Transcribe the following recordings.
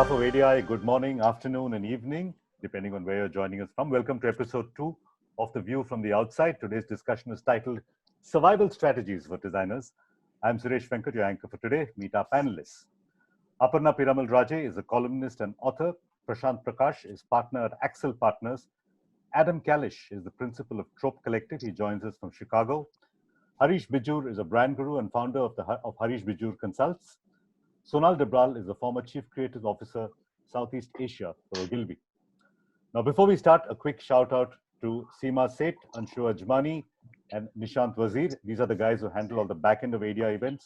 behalf of ADI, good morning, afternoon, and evening, depending on where you're joining us from. Welcome to episode 2 of The View from the Outside. Today's discussion is titled Survival Strategies for Designers. I'm Suresh Venkat, your anchor for today. Meet our panelists. Aparna Piramal Raje is a columnist and author. Prashanth Prakash is partner at Accel Partners. Adam Kallish is the principal of Trope Collective. He joins us from Chicago. Harish Bijoor is a brand guru and founder of Harish Bijoor Consults. Sonal Debral is the former Chief Creative Officer, Southeast Asia for Ogilvy. Now, before we start, a quick shout out to Seema Seth, Anshu Ajmani, and Nishant Wazir. These are the guys who handle all the back end of ADI events.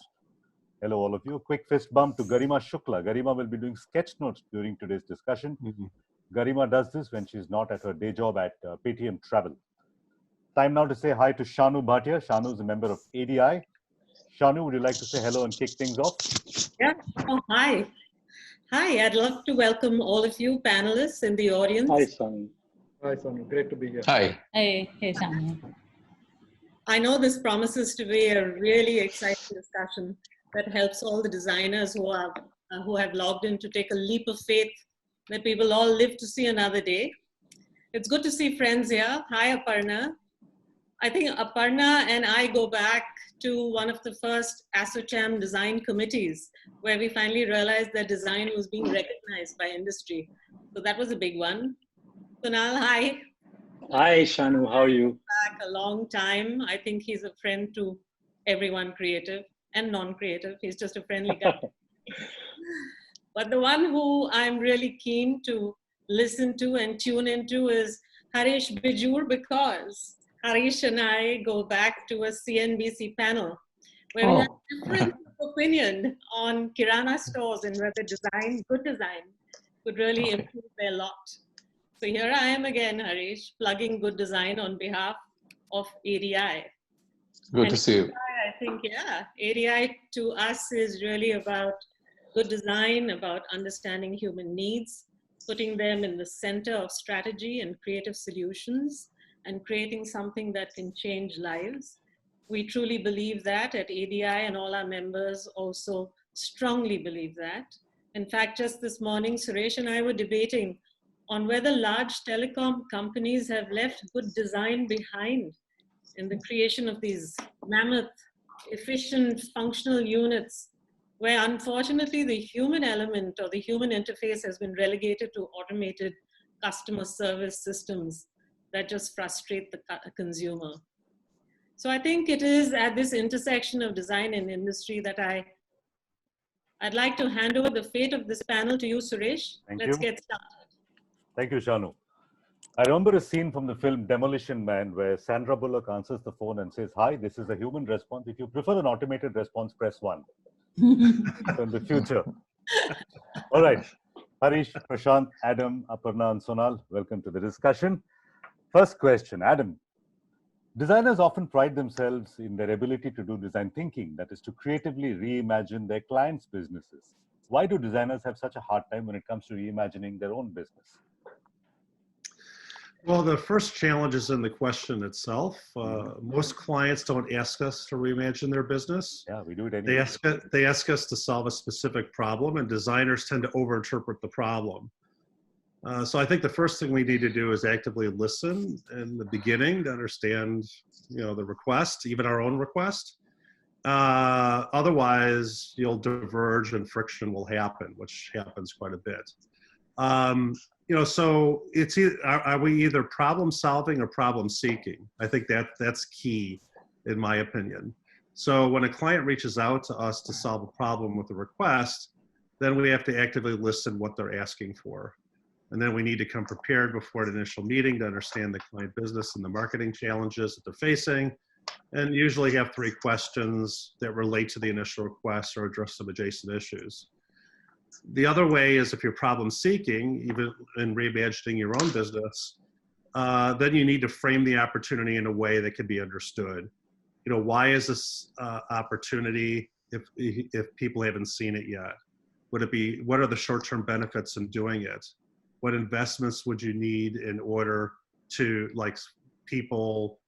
Hello, all of you. A quick fist bump to Garima Shukla. Garima will be doing sketch notes during today's discussion. Garima does this when she's not at her day job at Paytm Travel. Time now to say hi to Shanu Bhatia. Shanu is a member of ADI. Shanu, would you like to say hello and kick things off? Yeah. Oh, hi. Hi, I'd love to welcome all of you panelists in the audience. Hi, Shanu. Hi, Shanu. Great to be here. Hi. Hey, Shanu. I know this promises to be a really exciting discussion that helps all the designers who have logged in to take a leap of faith that we will all live to see another day. It's good to see friends here. Hi, Aparna. I think Aparna and I go back to one of the first ASSOCHAM design committees where we finally realized that design was being recognized by industry. So that was a big one. Kunal, hi. Hi, Shanu. How are you? Back a long time. I think he's a friend to everyone creative and non-creative. He's just a friendly guy. But the one who I'm really keen to listen to and tune into is Harish Bijoor, because Harish and I go back to a CNBC panel where we had a different opinion on Kirana stores and whether good design could really improve their lot. So here I am again, Harish, plugging good design on behalf of ADI. Good to see you. I think, ADI to us is really about good design, about understanding human needs, putting them in the center of strategy and creative solutions, and creating something that can change lives. We truly believe that at ADI, and all our members also strongly believe that. In fact, just this morning, Suresh and I were debating on whether large telecom companies have left good design behind in the creation of these mammoth, efficient, functional units, where unfortunately the human element or the human interface has been relegated to automated customer service systems that just frustrate the consumer. So I think it is at this intersection of design and industry that I'd like to hand over the fate of this panel to you, Suresh. Let's get started. Thank you, Shanu. I remember a scene from the film Demolition Man where Sandra Bullock answers the phone and says, "Hi, this is a human response. If you prefer an automated response, press 1. So in the future. All right. Harish, Prashanth, Adam, Aparna, and Sonal, welcome to the discussion. First question, Adam. Designers often pride themselves in their ability to do design thinking, that is to creatively reimagine their clients' businesses. Why do designers have such a hard time when it comes to reimagining their own business? Well, the first challenge is in the question itself. Most clients don't ask us to reimagine their business. Yeah, we do it anyway. They ask us to solve a specific problem, and designers tend to overinterpret the problem. So I think the first thing we need to do is actively listen in the beginning to understand, the request, even our own request. Otherwise, you'll diverge and friction will happen, which happens quite a bit. So it's are we either problem solving or problem seeking? I think that's key, in my opinion. So when a client reaches out to us to solve a problem with a request, then we have to actively listen what they're asking for. And then we need to come prepared before an initial meeting to understand the client business and the marketing challenges that they're facing, and usually have 3 questions that relate to the initial request or address some adjacent issues. The other way is if you're problem seeking, even in reimagining your own business, then you need to frame the opportunity in a way that can be understood. Why is this opportunity if people haven't seen it yet? What are the short-term benefits in doing it? What investments would you need in order to, like, people,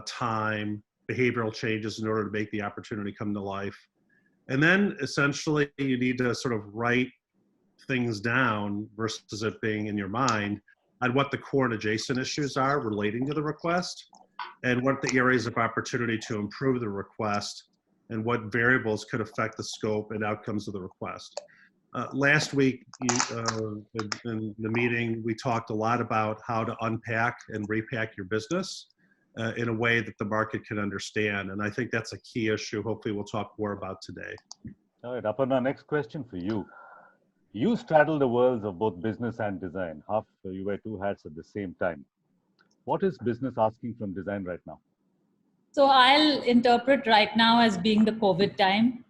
time, behavioral changes in order to make the opportunity come to life? And then essentially you need to sort of write things down versus it being in your mind on what the core and adjacent issues are relating to the request and what the areas of opportunity to improve the request and what variables could affect the scope and outcomes of the request. Last week in the meeting, we talked a lot about how to unpack and repack your business in a way that the market can understand. And I think that's a key issue. Hopefully we'll talk more about today. All right, Aparna, next question for you. You straddle the worlds of both business and design. You wear two hats at the same time. What is business asking from design right now? So I'll interpret right now as being the COVID time,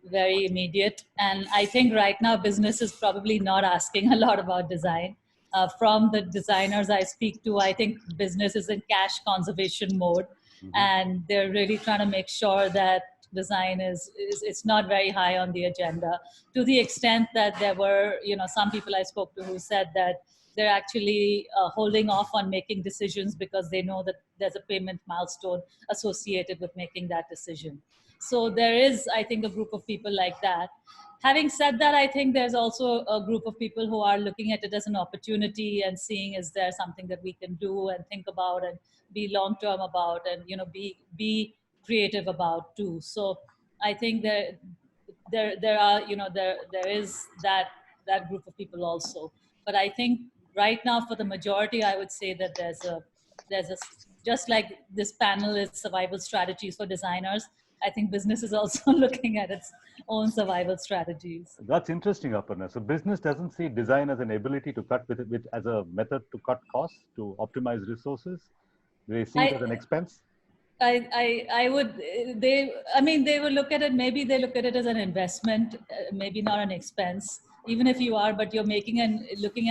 very immediate. And I think right now business is probably not asking a lot about design. From the designers I speak to, I think business is in cash conservation mode. And they're really trying to make sure that design is it's not very high on the agenda, to the extent that there were, some people I spoke to who said that they're actually holding off on making decisions because they know that there's a payment milestone associated with making that decision. So there is, I think, a group of people like that. Having said that, I think there's also a group of people who are looking at it as an opportunity and seeing, is there something that we can do and think about and be long-term about and, be creative about too. So I think there is that group of people also. But I think right now, for the majority, I would say that there's a just like this panel is survival strategies for designers, I think business is also looking at its own survival strategies. That's interesting, Aparna. So business doesn't see design as an ability to cut with as a method to cut costs, to optimize resources. They see it as an expense. They will look at it, maybe they look at it as an investment, maybe not an expense. Even if you are, but you're looking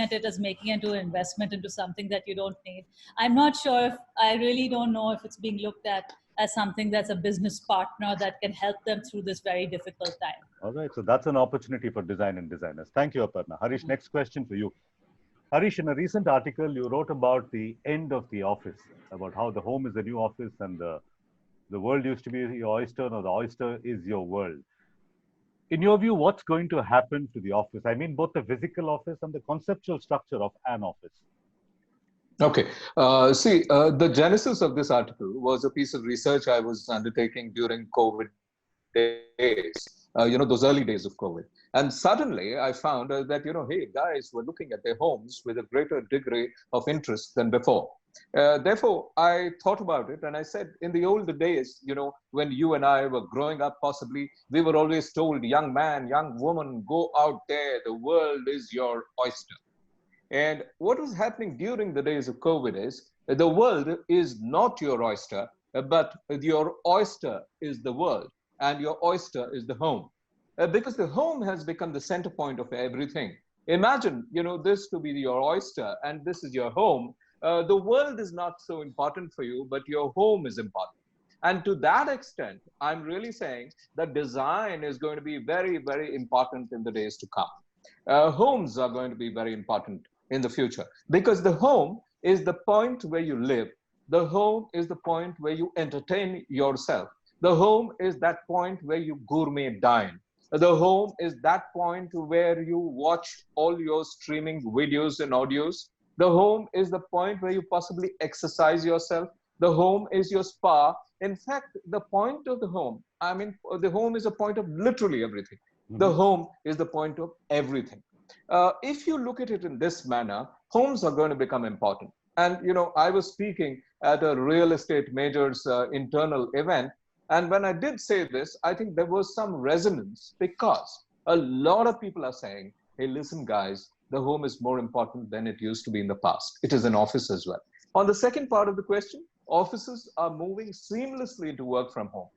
at it as making into an investment into something that you don't need. I'm not sure I really don't know if it's being looked at as something that's a business partner that can help them through this very difficult time. All right, so that's an opportunity for design and designers. Thank you, Aparna. Harish, next question for you. Harish, in a recent article, you wrote about the end of the office, about how the home is the new office and the world used to be your oyster, or the oyster is your world. In your view, what's going to happen to the office? I mean, both the physical office and the conceptual structure of an office. Okay. The genesis of this article was a piece of research I was undertaking during COVID days, those early days of COVID. And suddenly I found that, hey, guys were looking at their homes with a greater degree of interest than before. Therefore, I thought about it and I said, in the older days, when you and I were growing up, possibly, we were always told, young man, young woman, go out there, the world is your oyster. And what was happening during the days of COVID is the world is not your oyster, but your oyster is the world and your oyster is the home. Because the home has become the center point of everything. Imagine, this to be your oyster and this is your home. The world is not so important for you, but your home is important. And to that extent, I'm really saying that design is going to be very, very important in the days to come. Homes are going to be very important in the future because the home is the point where you live. The home is the point where you entertain yourself. The home is that point where you gourmet dine. The home is that point where you watch all your streaming videos and audios. The home is the point where you possibly exercise yourself. The home is your spa. In fact, the point of the home, the home is a point of literally everything. The home is the point of everything. If you look at it in this manner, homes are going to become important. And, I was speaking at a real estate major's internal event. And when I did say this, I think there was some resonance because a lot of people are saying, hey, listen, guys, the home is more important than it used to be in the past. It is an office as well. On the second part of the question, offices are moving seamlessly to work from home.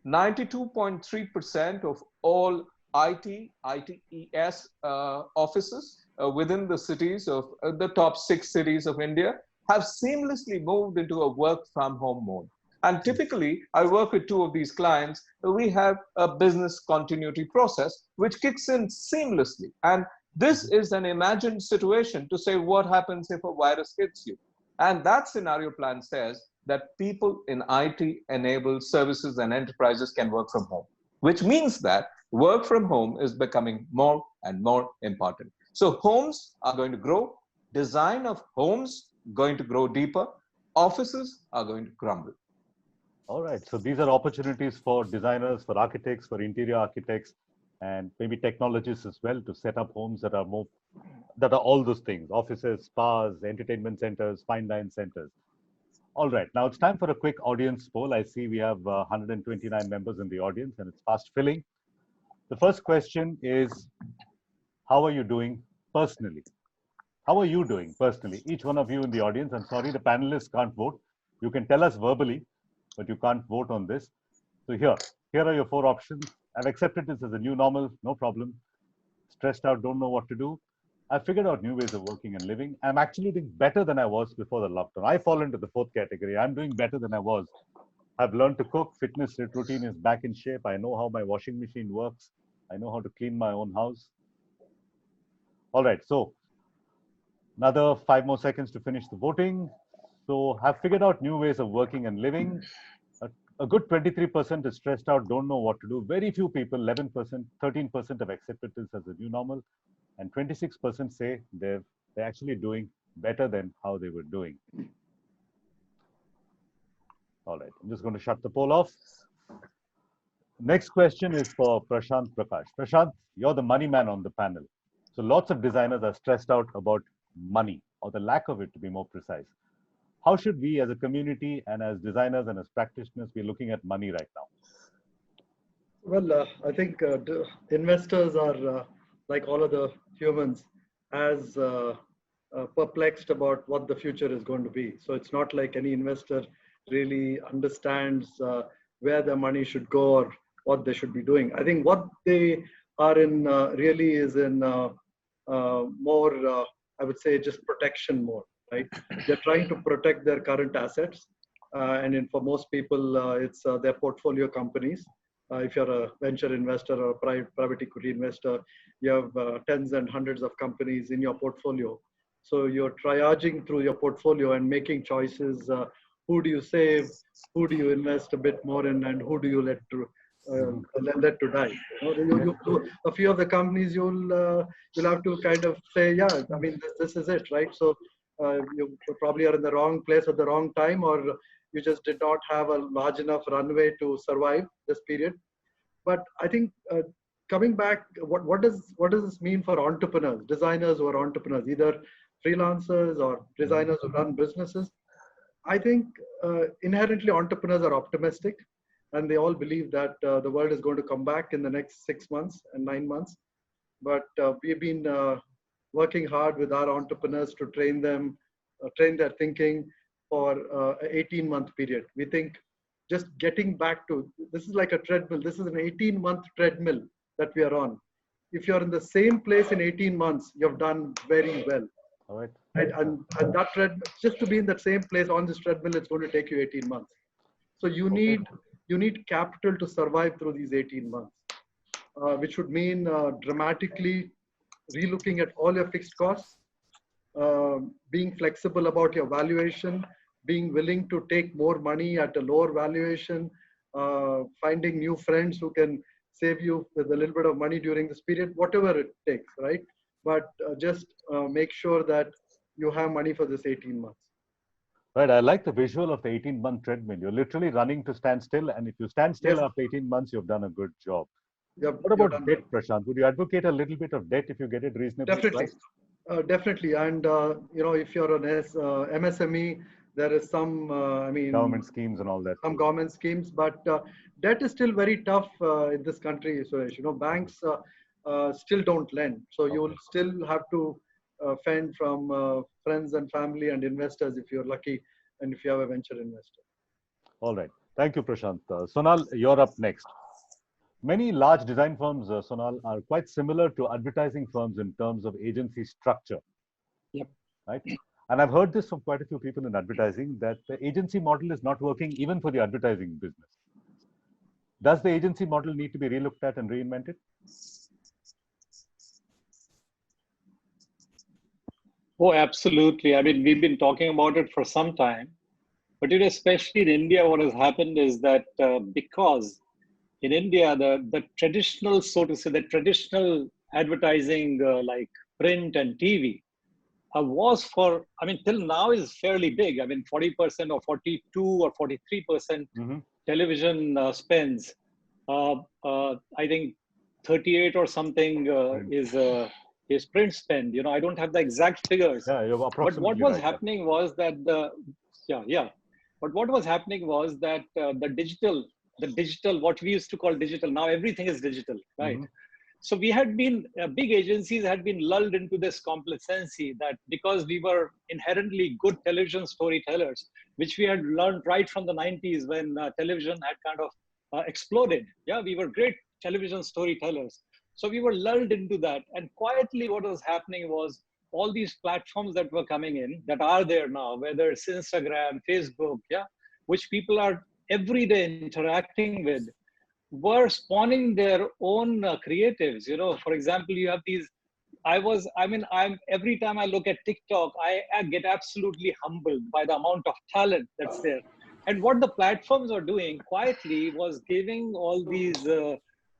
92.3% of all ITES offices within the cities of the top 6 cities of India have seamlessly moved into a work from home mode. And typically, I work with 2 of these clients. We have a business continuity process, which kicks in seamlessly. And this is an imagined situation to say what happens if a virus hits you. And that scenario plan says that people in IT-enabled services and enterprises can work from home. which means that work from home is becoming more and more important. So homes are going to grow, design of homes going to grow deeper, offices are going to crumble. All right. So these are opportunities for designers, for architects, for interior architects, and maybe technologists as well to set up homes that are all those things: offices, spas, entertainment centers, fine dine centers. All right. Now it's time for a quick audience poll. I see we have 129 members in the audience, and it's fast filling. The first question is, how are you doing personally? How are you doing personally? Each one of you in the audience. I'm sorry, the panelists can't vote. You can tell us verbally, but you can't vote on this. So here are your 4 options. I've accepted this as a new normal, no problem. Stressed out, don't know what to do. I figured out new ways of working and living. I'm actually doing better than I was before the lockdown. I fall into the 4th category. I'm doing better than I was. I've learned to cook. Fitness routine is back in shape. I know how my washing machine works. I know how to clean my own house. All right, so another 5 more seconds to finish the voting. So I've figured out new ways of working and living. A good 23% is stressed out, don't know what to do. Very few people, 11%, 13% have accepted this as a new normal. And 26% say they're actually doing better than how they were doing. All right, I'm just going to shut the poll off. Next question is for Prashanth Prakash. Prashanth, you're the money man on the panel. So lots of designers are stressed out about money, or the lack of it to be more precise. How should we as a community and as designers and as practitioners be looking at money right now? Well, I think investors are, like all other humans, as perplexed about what the future is going to be. So it's not like any investor really understands where their money should go or what they should be doing. I think what they are in really is in more, I would say, just protection mode, right? They're trying to protect their current assets. For most people, it's their portfolio companies. If you're a venture investor or a private equity investor, you have tens and hundreds of companies in your portfolio. So you're triaging through your portfolio and making choices. Who do you save? Who do you invest a bit more in? And who do you let to die? A few of the companies you'll have to kind of say, yeah, I mean, this is it, right? So you probably are in the wrong place at the wrong time, or you just did not have a large enough runway to survive this period. But I think coming back, what does this mean for entrepreneurs, designers who are entrepreneurs, either freelancers or designers who run businesses? I think inherently entrepreneurs are optimistic, and they all believe that the world is going to come back in the next 6 months and 9 months. But we've been working hard with our entrepreneurs to train their thinking for an 18-month period. We think just getting back to, this is like a treadmill. This is an 18-month treadmill that we are on. If you're in the same place in 18 months, you've done very well. All right. Right? And that treadmill, just to be in that same place on this treadmill, it's going to take you 18 months. So you need capital to survive through these 18 months, which would mean dramatically relooking at all your fixed costs, being flexible about your valuation, being willing to take more money at a lower valuation, finding new friends who can save you with a little bit of money during this period, whatever it takes, right? But just make sure that you have money for this 18 months. Right. I like the visual of the 18-month treadmill. You're literally running to stand still. And if you stand still after 18 months, you've done a good job. What about debt, Prashanth? Would you advocate a little bit of debt if you get it reasonably? Definitely. Definitely. And, if you're an MSME, there is some, government schemes and all that. Some government schemes, but debt is still very tough in this country, Suresh. Banks still don't lend. So you'll still have to fend from friends and family and investors if you're lucky and if you have a venture investor. All right. Thank you, Prashanth. Sonal, you're up next. Many large design firms, Sonal, are quite similar to advertising firms in terms of agency structure. Yep. Right? And I've heard this from quite a few people in advertising, that the agency model is not working even for the advertising business. Does the agency model need to be relooked at and reinvented? Oh, absolutely. I mean, we've been talking about it for some time. But especially in India, what has happened is that because in India, the traditional, so to say, the traditional advertising like print and TV was for, I mean, till now is fairly big. I mean, 40% or 42 or 43% television spends. I think 38 or something is print spend. You know, I don't have the exact figures. Yeah, you're but approximately what was right, happening was that But what was happening was that the digital, what we used to call digital, now everything is digital, right? So we had been, big agencies had been lulled into this complacency that because we were inherently good television storytellers, which we had learned right from the 90s when television had kind of exploded. Yeah, we were great television storytellers. So we were lulled into that. And quietly what was happening was all these platforms that were coming in, that are there now, whether it's Instagram, Facebook, yeah, which people are every day interacting with, were spawning their own creatives. You know, for example, you have these, I'm every time I look at TikTok, I get absolutely humbled by the amount of talent that's there. And what the platforms are doing quietly was giving all these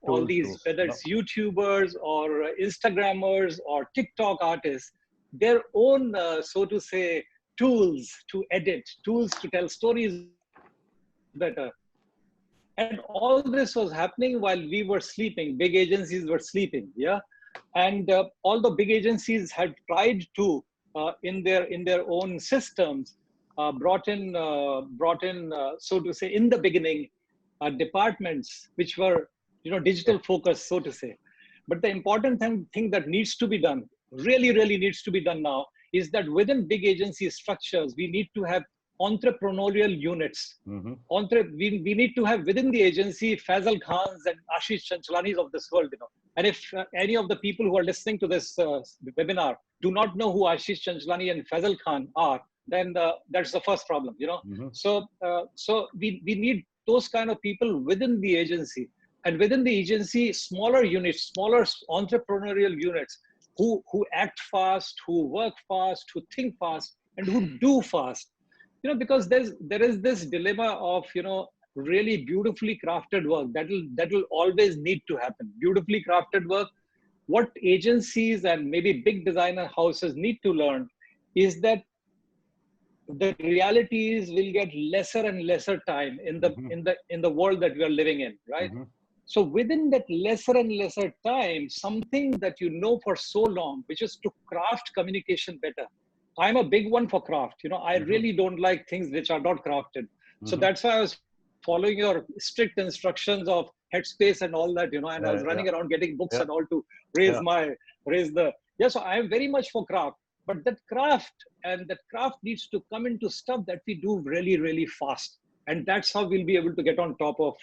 whether it's YouTubers or Instagrammers or TikTok artists, their own, so to say, tools to edit, tools to tell stories better. And all this was happening while we were sleeping. Big agencies were sleeping, yeah. And all the big agencies had tried to, in their own systems, brought in, so to say, in the beginning, departments which were, you know, digital focused, so to say. But the important thing that needs to be done, really needs to be done now, is that within big agency structures, we need to have entrepreneurial units. We need to have within the agency Faisal Khans and Ashish Chanchalanis of this world, you know. And if any of the people who are listening to this webinar do not know who Ashish Chanchalani and Faisal Khan are, then that's the first problem, you know. So we need those kind of people within the agency. And within the agency, smaller units, smaller entrepreneurial units who act fast, who work fast, who think fast, and who do fast. You know, because there is this dilemma of, you know, really beautifully crafted work that will always need to happen. Beautifully crafted work. What agencies and maybe big designer houses need to learn is that the realities will get lesser and lesser time in the world that we are living in, right? So within that lesser and lesser time, something that you know for so long, which is to craft communication better. I'm a big one for craft. You know, I really don't like things which are not crafted. So that's why I was following your strict instructions of Headspace and all that, you know, and I was running around getting books and all to raise so I am very much for craft. But that craft needs to come into stuff that we do really fast. And that's how we'll be able to get on top of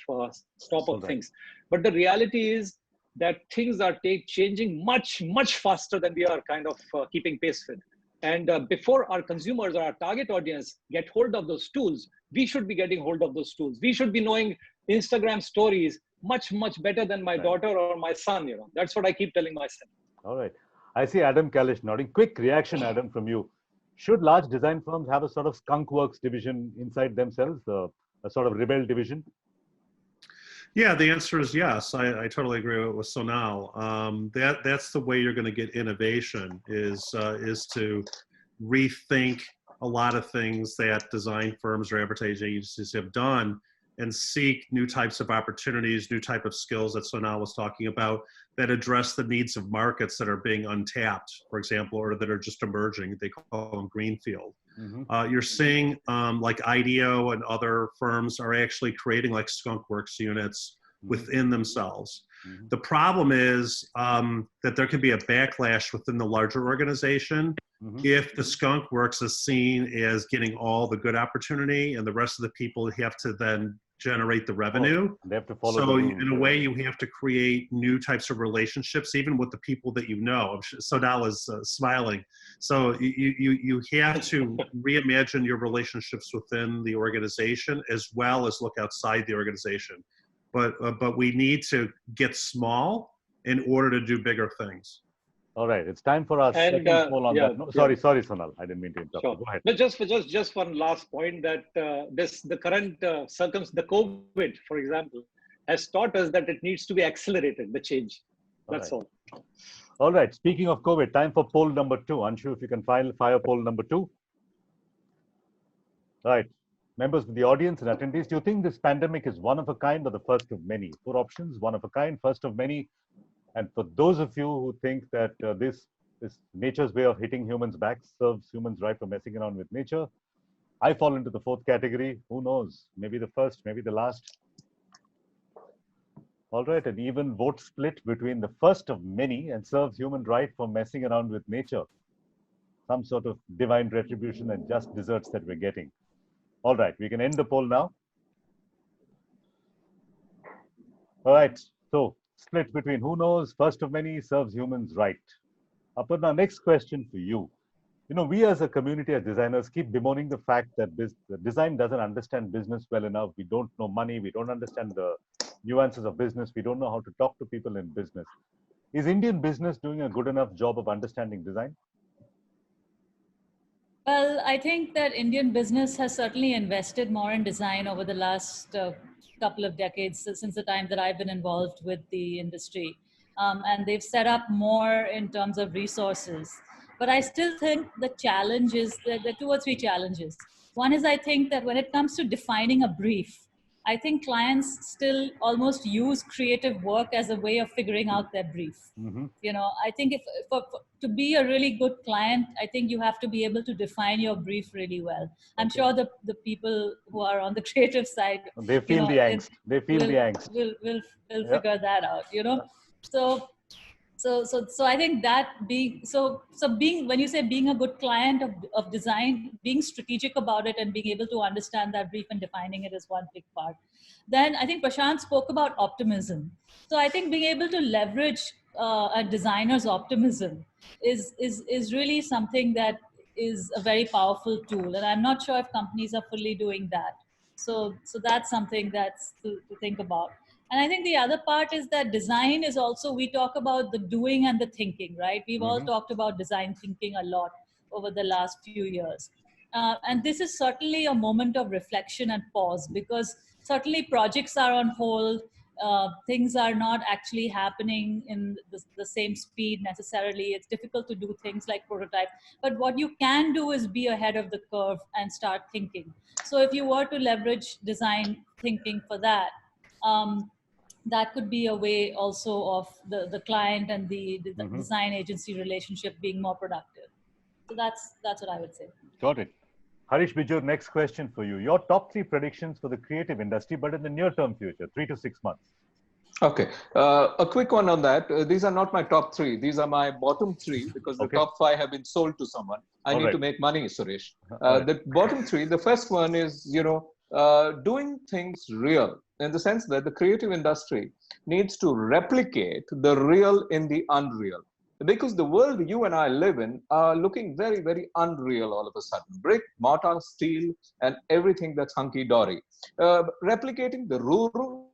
things. But the reality is that things are changing much faster than we are kind of keeping pace with. And before our consumers or our target audience get hold of those tools, we should be getting hold of those tools. We should be knowing Instagram stories much better than my daughter or my son. You know, that's what I keep telling myself. All right. I see Adam Kallish nodding. Quick reaction, Adam, from you. Should large design firms have a sort of skunk works division inside themselves, a sort of rebel division? Yeah, the answer is yes. I totally agree with Sonal. That's the way you're going to get innovation is to rethink a lot of things that design firms or advertising agencies have done and seek new types of opportunities, new type of skills that Sonal was talking about that address the needs of markets that are being untapped, for example, or that are just emerging. They call them greenfield. You're seeing like IDEO and other firms are actually creating like skunkworks units within themselves. The problem is that there can be a backlash within the larger organization if the skunkworks is seen as getting all the good opportunity and the rest of the people have to then generate the revenue. They have to follow so the rules, in a way, you have to create new types of relationships, even with the people that you know. Sonal is smiling. So you have to reimagine your relationships within the organization as well as look outside the organization. But we need to get small in order to do bigger things. All right, it's time for our second poll on that. No, sorry, Sonal, I didn't mean to interrupt. Sure. Go ahead. But just one last point that the current the COVID, for example, has taught us that it needs to be accelerated, the change. That's all. All right. Speaking of COVID, time for poll number 2. Anshu, if you can fire poll number 2. Right. Members of the audience and attendees, do you think this pandemic is one of a kind or the first of many? 4 options: one of a kind, first of many. And for those of you who think that this nature's way of hitting humans back serves humans right for messing around with nature, I fall into the 4th category. Who knows? Maybe the first, maybe the last. All right, an even vote split between the first of many and serves human right for messing around with nature. Some sort of divine retribution and just desserts that we're getting. All right, we can end the poll now. All right, so split between who knows, first of many, serves humans right. Aparna, next question for you. You know, we as a community, as designers, keep bemoaning the fact that design doesn't understand business well enough. We don't know money. We don't understand the nuances of business. We don't know how to talk to people in business. Is Indian business doing a good enough job of understanding design? Well, I think that Indian business has certainly invested more in design over the last couple of decades, since the time that I've been involved with the industry. And they've set up more in terms of resources. But I still think the challenge is that there are 2 or 3 challenges. One is, I think that when it comes to defining a brief, I think clients still almost use creative work as a way of figuring out their brief. Mm-hmm. You know, I think to be a really good client, I think you have to be able to define your brief really well. I'm sure the people who are on the creative side, they feel the angst. They feel the angst. Will figure that out. You know, so I think that being when you say being a good client of design, being strategic about it and being able to understand that brief and defining it is one big part. Then I think Prashanth spoke about optimism. So I think being able to leverage a designer's optimism is really something that is a very powerful tool. And I'm not sure if companies are fully doing that. So that's something that's to think about. And I think the other part is that design is also, we talk about the doing and the thinking, right? We've all talked about design thinking a lot over the last few years. And this is certainly a moment of reflection and pause, because certainly projects are on hold. Things are not actually happening in the same speed necessarily. It's difficult to do things like prototype. But what you can do is be ahead of the curve and start thinking. So if you were to leverage design thinking for that, that could be a way also of the client and the design agency relationship being more productive. So that's what I would say. Got it. Harish, Bijoor, next question for you. Your top 3 predictions for the creative industry, but in the near-term future, 3 to 6 months. Okay, a quick one on that. These are not my top 3. These are my bottom 3, because the top 5 have been sold to someone. I need to make money, Suresh. The bottom 3, the first one is, doing things real, in the sense that the creative industry needs to replicate the real in the unreal. Because the world you and I live in are looking very, very unreal all of a sudden. Brick, mortar, steel, and everything that's hunky-dory. Replicating the rural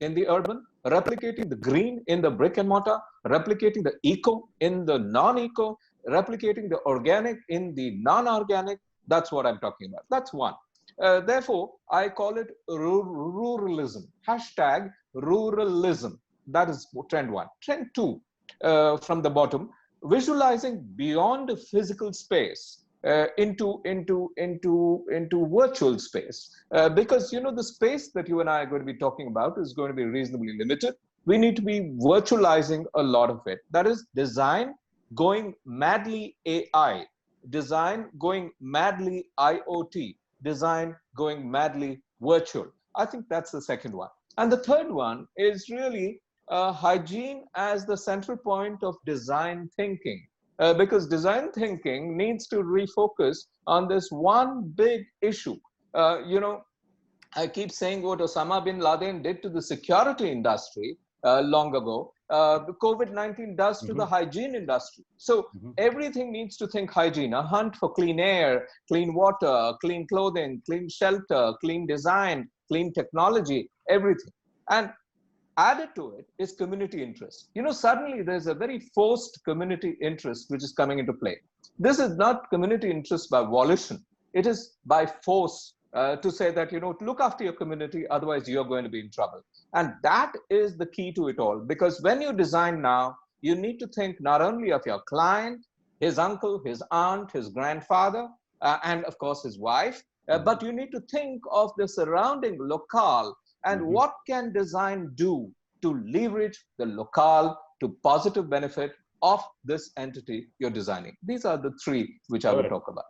in the urban, replicating the green in the brick and mortar, replicating the eco in the non-eco, replicating the organic in the non-organic. That's what I'm talking about. That's one. Therefore, I call it ruralism. Hashtag ruralism. That is trend 1. Trend 2, from the bottom, visualizing beyond physical space into virtual space. Because, the space that you and I are going to be talking about is going to be reasonably limited. We need to be virtualizing a lot of it. That is design going madly AI, design going madly IoT, design going madly virtual. I think that's the second one. And the third one is really hygiene as the central point of design thinking. Because design thinking needs to refocus on this one big issue. I keep saying what Osama bin Laden did to the security industry long ago. The COVID-19 does to the hygiene industry. So everything needs to think hygiene, a hunt for clean air, clean water, clean clothing, clean shelter, clean design, clean technology, everything. And added to it is community interest. Suddenly there's a very forced community interest which is coming into play. This is not community interest by volition. It is by force. to say that, look after your community, otherwise you're going to be in trouble. And that is the key to it all. Because when you design now, you need to think not only of your client, his uncle, his aunt, his grandfather, and of course his wife, but you need to think of the surrounding locale and what can design do to leverage the locale to positive benefit of this entity you're designing. These are the three which I will talk about.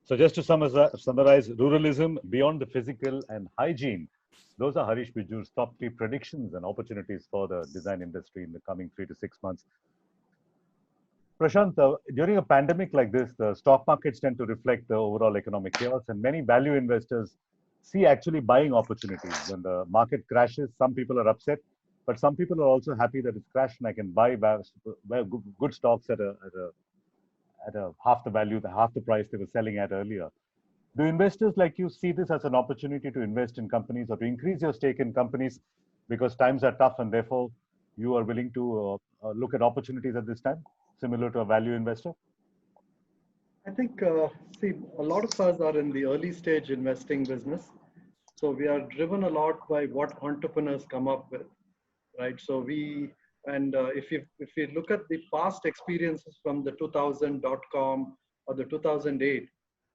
So just to summarize, ruralism beyond the physical and hygiene, those are Harish Bijoor's top 3 predictions and opportunities for the design industry in the coming 3 to 6 months. Prashanth, during a pandemic like this, the stock markets tend to reflect the overall economic chaos, and many value investors see actually buying opportunities. When the market crashes, some people are upset, but some people are also happy that it's crashed and I can buy good stocks at half the value, half the price they were selling at earlier. Do investors like you see this as an opportunity to invest in companies or to increase your stake in companies because times are tough and therefore you are willing to look at opportunities at this time, similar to a value investor? I think, see, a lot of us are in the early stage investing business. So we are driven a lot by what entrepreneurs come up with, right? So if you look at the past experiences from the 2000.com or the 2008,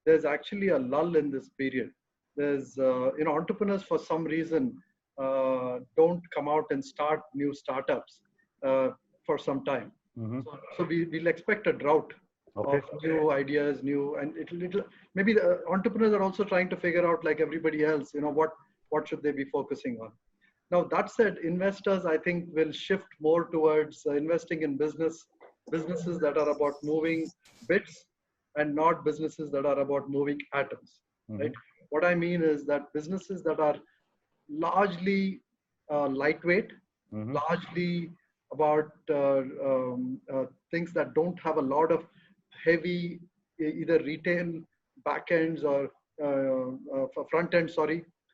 there's actually a lull in this period. There's, entrepreneurs for some reason don't come out and start new startups for some time. So we'll expect a drought of new ideas, and maybe the entrepreneurs are also trying to figure out, like everybody else, what should they be focusing on. Now, that said, investors, I think, will shift more towards investing in businesses that are about moving bits and not businesses that are about moving atoms, right? What I mean is that businesses that are largely lightweight, largely about things that don't have a lot of heavy either retail backends or front end,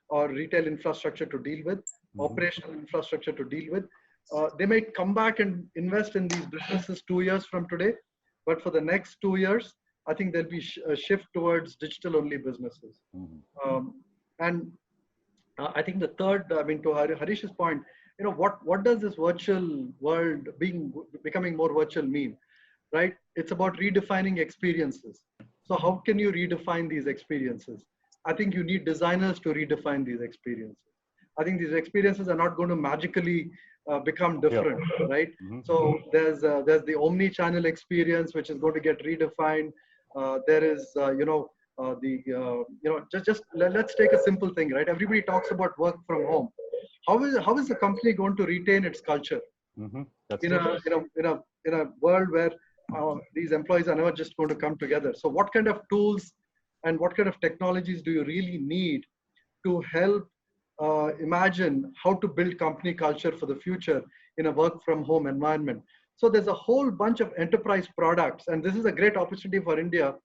or retail infrastructure to deal with, operational infrastructure to deal with. They might come back and invest in these businesses 2 years from today, but for the next 2 years, I think there'll be a shift towards digital-only businesses. And I think the third, to Harish's point, what does this virtual world becoming more virtual mean, right? It's about redefining experiences. So how can you redefine these experiences? I think you need designers to redefine these experiences. I think these experiences are not going to magically become different, right? So there's the omni-channel experience, which is going to get redefined. There is, let's take a simple thing, right? Everybody talks about work from home. How is the company going to retain its culture in a world where these employees are never just going to come together? So what kind of tools and what kind of technologies do you really need to help imagine how to build company culture for the future in a work from home environment? So there's a whole bunch of enterprise products, and this is a great opportunity for India.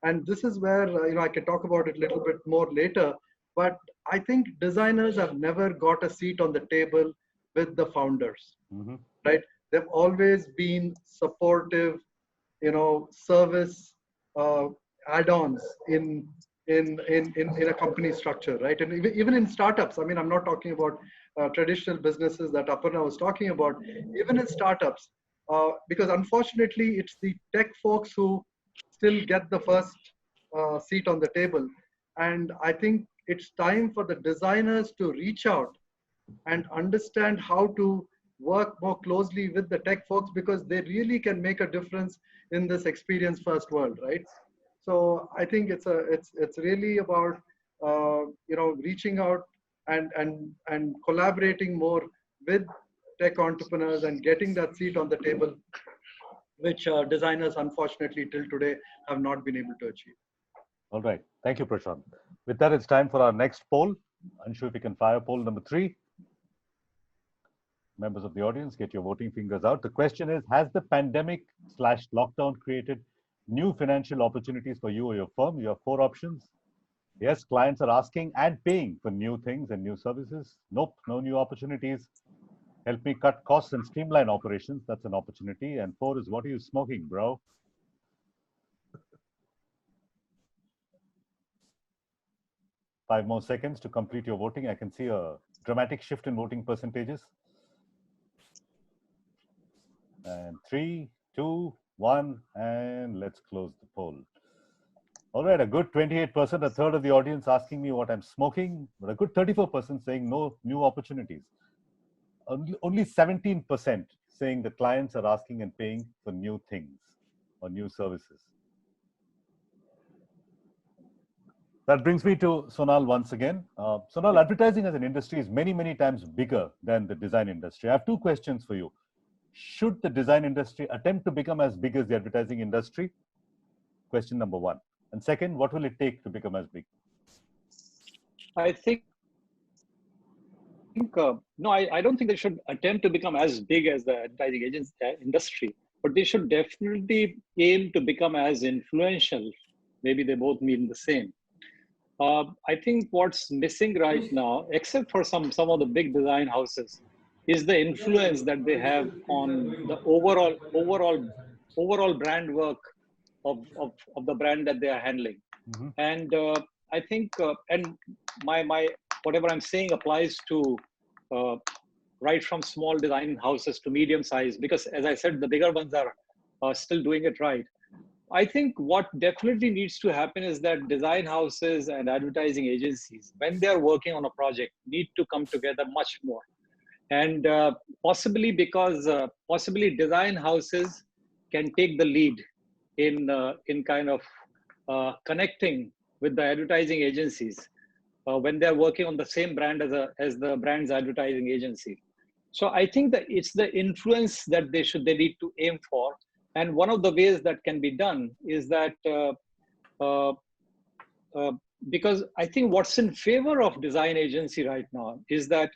And this is where I can talk about it a little bit more later. But I think designers have never got a seat on the table with the founders, right? They've always been supportive, service add-ons in a company structure, right? And even in startups, I'm not talking about traditional businesses that Aparna was talking about. Even in startups, because unfortunately, it's the tech folks who still get the first seat on the table. And I think it's time for the designers to reach out and understand how to work more closely with the tech folks, because they really can make a difference in this experience first world, right? So I think it's really about reaching out and collaborating more with tech entrepreneurs and getting that seat on the table, which designers unfortunately till today have not been able to achieve. All right, thank you, Prashanth. With that, it's time for our next poll. Anshu, if you can fire poll number 3. Members of the audience, get your voting fingers out. The question is, has the pandemic/lockdown created new financial opportunities for you or your firm? You have 4 options. Yes, clients are asking and paying for new things and new services. Nope, no new opportunities. Help me cut costs and streamline operations. That's an opportunity. And 4 is, what are you smoking, bro? 5 more seconds to complete your voting. I can see a dramatic shift in voting percentages. And 3, 2, 1, and let's close the poll. All right, a good 28%, a third of the audience asking me what I'm smoking, but a good 34% saying no new opportunities. Only 17% saying the clients are asking and paying for new things or new services. That brings me to Sonal once again. Sonal, advertising as an industry is many, many times bigger than the design industry. I have two questions for you. Should the design industry attempt to become as big as the advertising industry? Question number one. And second, what will it take to become as big? I think no, I don't think they should attempt to become as big as the advertising industry, but they should definitely aim to become as influential. Maybe they both mean the same. I think what's missing right now, except for some of the big design houses, is the influence that they have on the overall brand work of the brand that they are handling. Mm-hmm. And I think, and my whatever I'm saying applies to right from small design houses to medium size, because as I said, the bigger ones are still doing it right. I think what definitely needs to happen is that design houses and advertising agencies, when they're working on a project, need to come together much more. And possibly because possibly design houses can take the lead in kind of connecting with the advertising agencies when they're working on the same brand as the brand's advertising agency. So I think that it's the influence that they need to aim for. And one of the ways that can be done is that because I think what's in favor of design agency right now is that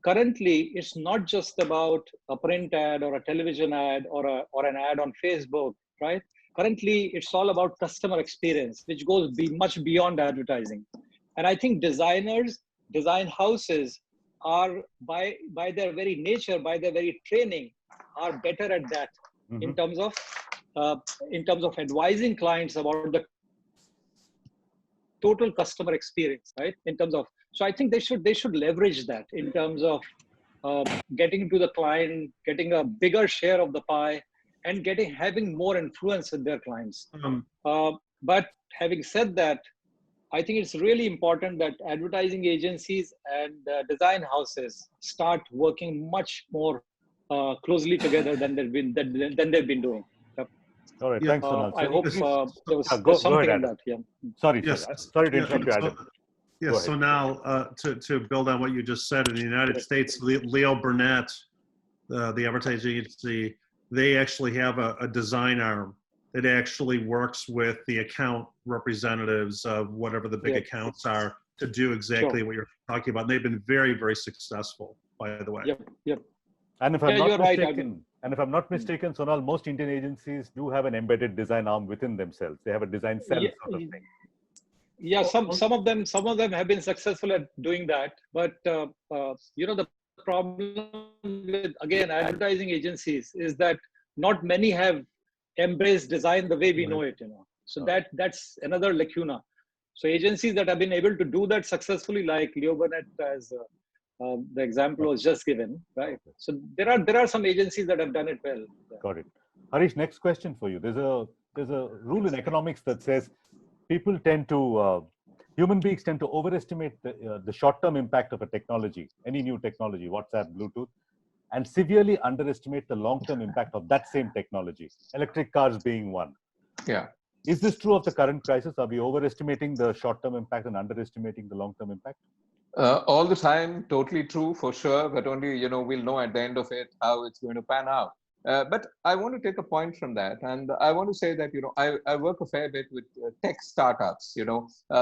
currently it's not just about a print ad or a television ad or an ad on Facebook, right? Currently it's all about customer experience, which goes much beyond advertising. And I think design houses are by their very nature, by their very training, are better at that. Mm-hmm. in terms of advising clients about the total customer experience, right? So I think they should leverage that in terms of getting to the client, getting a bigger share of the pie, and having more influence with their clients. But having said that, I think it's really important that advertising agencies and design houses start working much more closely together than they've been doing. Yep. All right, thanks, Sonal. I hope there was something in that. Yeah. Sorry to interrupt you, Adam. Yes. So now, to build on what you just said, in the United States, Leo Burnett, the advertising agency, they actually have a design arm that actually works with the account representatives of whatever the big accounts are to do exactly what you're talking about. And they've been very, very successful, by the way. Yep. And if I'm not mistaken, Sonal, most Indian agencies do have an embedded design arm within themselves. They have a design cell sort of thing. Yeah, some of them have been successful at doing that. But the problem with, again, advertising agencies is that not many have embraced design the way we know it. So that's another lacuna. So agencies that have been able to do that successfully, like Leo Burnett, as the example was just given, right? So there are some agencies that have done it well. Got it. Harish, next question for you. There's a rule in economics that says human beings tend to overestimate the short-term impact of a technology, any new technology, WhatsApp, Bluetooth, and severely underestimate the long-term impact of that same technology, electric cars being one. Yeah. Is this true of the current crisis? Are we overestimating the short-term impact and underestimating the long-term impact? All the time, totally true for sure, but only, we'll know at the end of it how it's going to pan out. But I want to take a point from that. And I want to say that, I work a fair bit with tech startups,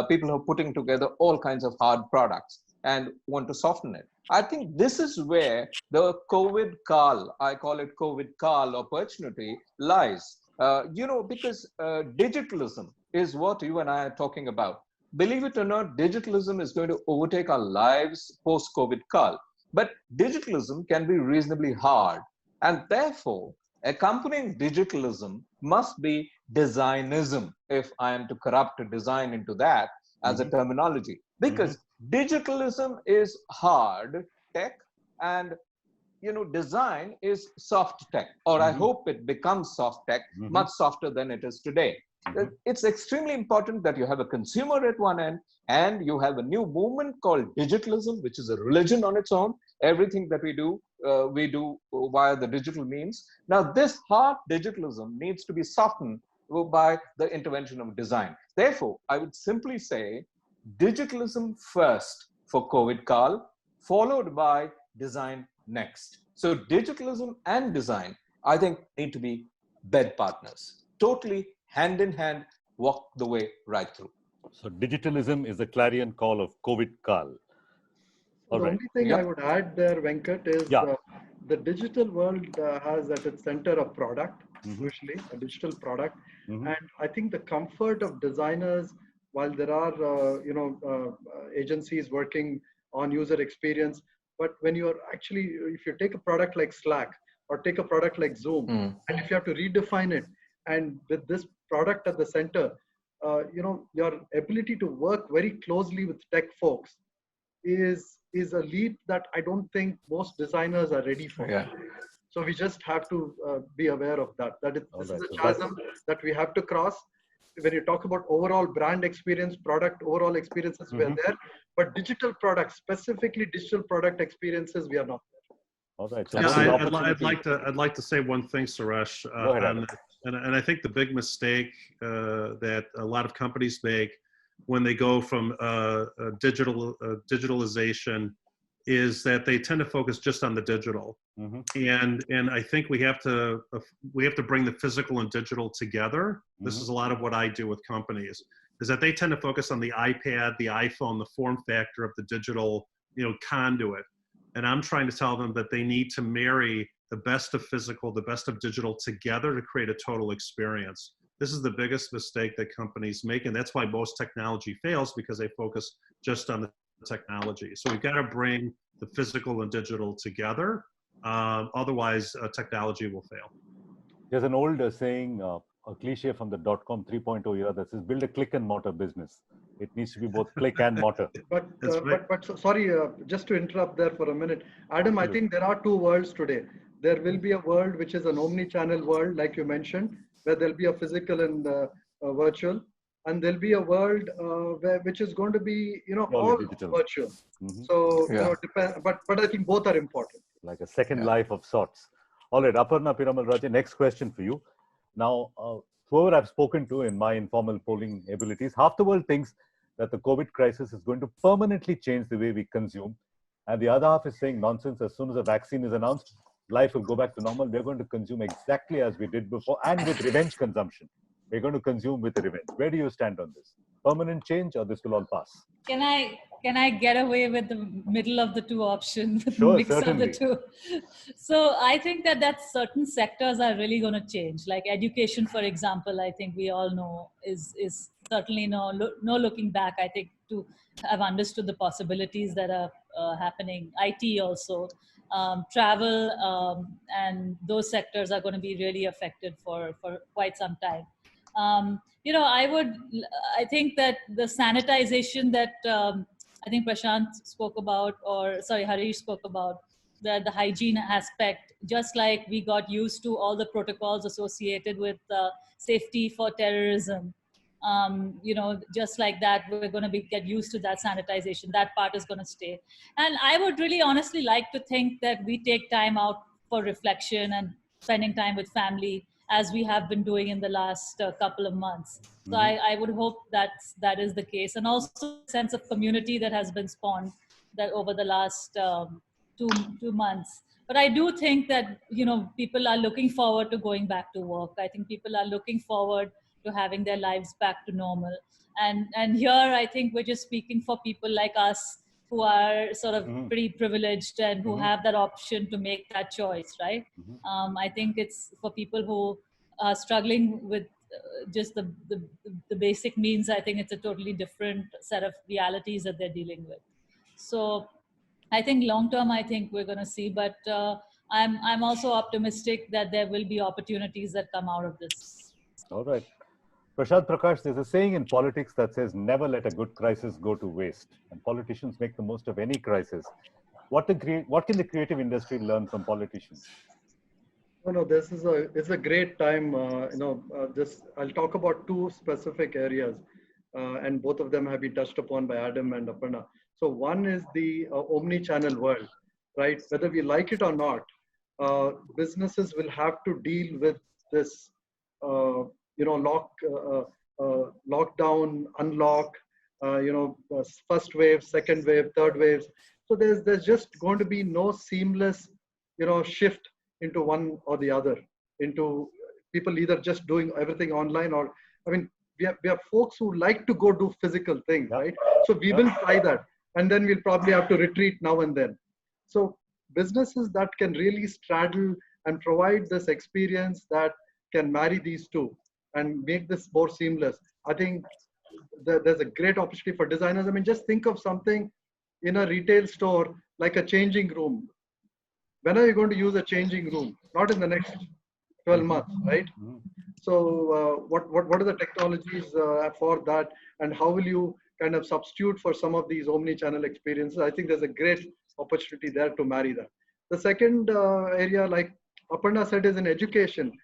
people who are putting together all kinds of hard products and want to soften it. I think this is where the COVID call, I call it COVID call opportunity, lies. Because digitalism is what you and I are talking about. Believe it or not, digitalism is going to overtake our lives post-COVID call. But digitalism can be reasonably hard. And therefore, accompanying digitalism must be designism, if I am to corrupt design into that. as a terminology, because digitalism is hard tech and design is soft tech, or I hope it becomes soft tech, much softer than it is today. It's extremely important that you have a consumer at one end and you have a new movement called digitalism, which is a religion on its own. Everything that we do via the digital means. Now, this hard digitalism needs to be softened by the intervention of design. Therefore, I would simply say digitalism first for COVID call, followed by design next. So digitalism and design, I think, need to be bed partners, totally hand in hand, walk the way right through. So digitalism is the clarion call of COVID call. The only thing I would add there, Venkat, is the digital world has at its center a product, usually a digital product. And I think the comfort of designers, while there are agencies working on user experience, but when you're actually, if you take a product like Slack or take a product like Zoom, and if you have to redefine it, and with this product at the center, your ability to work very closely with tech folks is a leap that I don't think most designers are ready for. So we just have to be aware of that. This is a chasm that we have to cross. When you talk about overall brand experience, product overall experiences, we are there. But digital products, specifically digital product experiences, we are not there. All right. So I'd like to say one thing, Suresh. And I think the big mistake that a lot of companies make when they go from digitalization is that they tend to focus just on the digital. And I think we have to bring the physical and digital together. This is a lot of what I do with companies, is that they tend to focus on the iPad, the iPhone, the form factor of the digital, conduit. And I'm trying to tell them that they need to marry the best of physical, the best of digital together to create a total experience. This is the biggest mistake that companies make, and that's why most technology fails, because they focus just on the technology. So we've got to bring the physical and digital together. Otherwise, technology will fail. There's an old saying, a cliche from the .com 3.0 era that says, build a click and mortar business. It needs to be both click and mortar. But sorry, just to interrupt there for a minute. Adam, I think there are two worlds today. There will be a world which is an omni-channel world, like you mentioned, where there'll be a physical and virtual. And there'll be a world which is going to be, all digital. Virtual. So, but I think both are important. Like a second life of sorts. All right, Aparna Piramal Raja, next question for you. Now, whoever I've spoken to in my informal polling abilities, half the world thinks that the COVID crisis is going to permanently change the way we consume. And the other half is saying nonsense. As soon as a vaccine is announced, life will go back to normal. We're going to consume exactly as we did before, and with revenge consumption. We're going to consume with revenge. Where do you stand on this? Permanent change, or this will all pass? Can I get away with the middle of the two options, sure, mix certainly. of the two? So I think that certain sectors are really going to change. Like education, for example, I think we all know is certainly no looking back. I think to have understood the possibilities that are happening. IT also, travel, and those sectors are going to be really affected for quite some time. I think that the sanitization that I think Prashanth spoke about, or sorry, Harish spoke about, the hygiene aspect, just like we got used to all the protocols associated with safety for terrorism. Just like that, we're going to get used to that sanitization. That part is going to stay. And I would really honestly like to think that we take time out for reflection and spending time with family, as we have been doing in the last couple of months. So I would hope that is the case. And also a sense of community that has been spawned that over the last two months. But I do think that, people are looking forward to going back to work. I think people are looking forward to having their lives back to normal. And here, I think we're just speaking for people like us who are sort of pretty privileged and who have that option to make that choice, right? I think it's for people who are struggling with just the basic means. I think it's a totally different set of realities that they're dealing with. So I think long term, I think we're going to see, but I'm also optimistic that there will be opportunities that come out of this. All right. Prashanth, Prakash, there's a saying in politics that says never let a good crisis go to waste. And politicians make the most of any crisis. What can the creative industry learn from politicians? No, it's a great time. I'll talk about two specific areas, and both of them have been touched upon by Adam and Aparna. So one is the omni-channel world, right? Whether we like it or not, businesses will have to deal with this, lockdown, unlock, first wave, second wave, third waves. So there's just going to be no seamless, shift into one or the other, into people either just doing everything online, or, I mean, we have folks who like to go do physical things, right? So we will try that, and then we'll probably have to retreat now and then. So businesses that can really straddle and provide this experience that can marry these two and make this more seamless, I think there's a great opportunity for designers. I mean, just think of something in a retail store like a changing room. When are you going to use a changing room? Not in the next 12 months, right? So what are the technologies for that, and how will you kind of substitute for some of these omni-channel experiences? I think there's a great opportunity there to marry that. The second area, like Aparna said, is in education.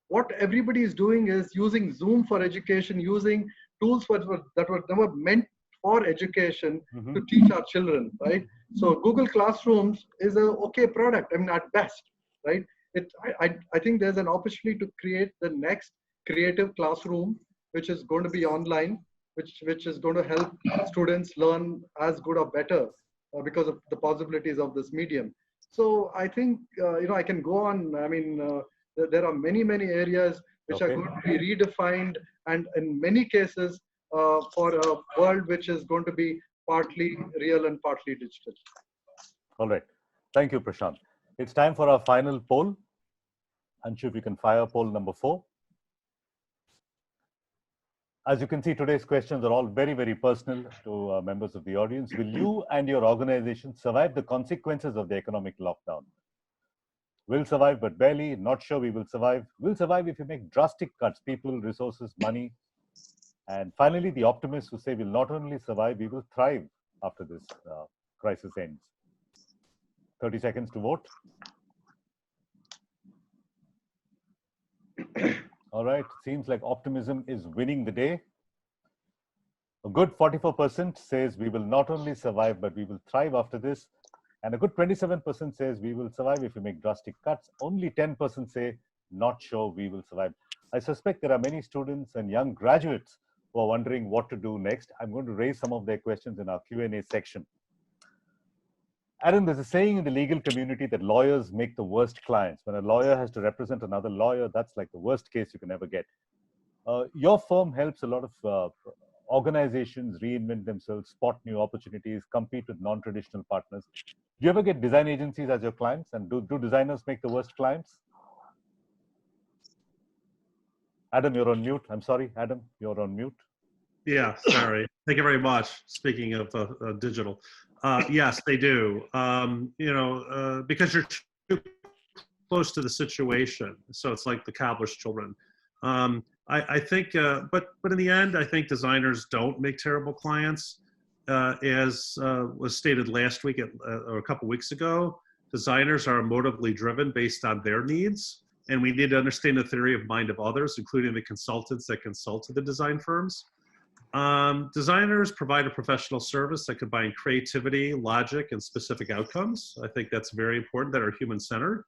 What everybody is doing is using Zoom for education, using tools that were never meant for education to teach our children, right? So Google Classrooms is a okay product, I mean, at best, right? I think there's an opportunity to create the next creative classroom, which is going to be online, which is going to help students learn as good or better because of the possibilities of this medium. So I think, I can go on. I mean, there are many areas which are going to be redefined, and in many cases for a world which is going to be partly real and partly digital. All right. Thank you, Prashanth. It's time for our final poll. Anshu, if you can fire poll number 4. As you can see, today's questions are all very, very personal to members of the audience. Will you and your organization survive the consequences of the economic lockdown? Will survive, but barely. Not sure we will survive. Will survive if you make drastic cuts, people, resources, money. And finally, the optimists who say we'll not only survive, we will thrive after this crisis ends. 30 seconds to vote. All right, seems like optimism is winning the day. A good 44% says we will not only survive, but we will thrive after this. And a good 27% says we will survive if we make drastic cuts. Only 10% say not sure we will survive. I suspect there are many students and young graduates who are wondering what to do next. I'm going to raise some of their questions in our Q&A section. Adam, there's a saying in the legal community that lawyers make the worst clients. When a lawyer has to represent another lawyer, that's like the worst case you can ever get. Your firm helps a lot of organizations reinvent themselves, spot new opportunities, compete with non-traditional partners. Do you ever get design agencies as your clients? And do designers make the worst clients? Adam, you're on mute. I'm sorry, Adam, you're on mute. Yeah, sorry. Thank you very much. Speaking of digital, yes, they do. Because you're too close to the situation, so it's like the cobbler's children. I think, but in the end, I think designers don't make terrible clients. As was stated last week or a couple weeks ago, designers are emotively driven based on their needs. And we need to understand the theory of mind of others, including the consultants that consult to the design firms. Designers provide a professional service that combines creativity, logic, and specific outcomes. I think that's very important, that are human-centered.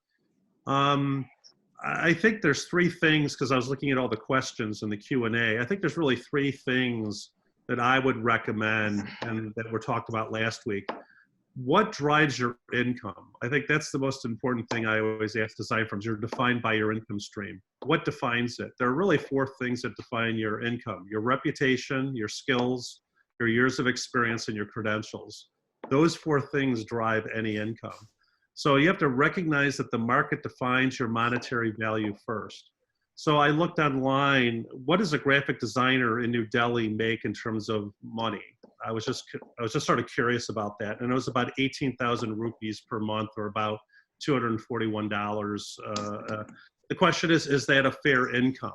I think there's 3 things, because I was looking at all the questions in the Q&A. I think there's really 3 things that I would recommend and that were talked about last week. What drives your income? I think that's the most important thing I always ask design firms. You're defined by your income stream. What defines it? There are really 4 things that define your income: your reputation, your skills, your years of experience, and your credentials. Those 4 things drive any income. So you have to recognize that the market defines your monetary value first. So I looked online, what does a graphic designer in New Delhi make in terms of money? I was just sort of curious about that. And it was about 18,000 rupees per month, or about $241. The question is that a fair income?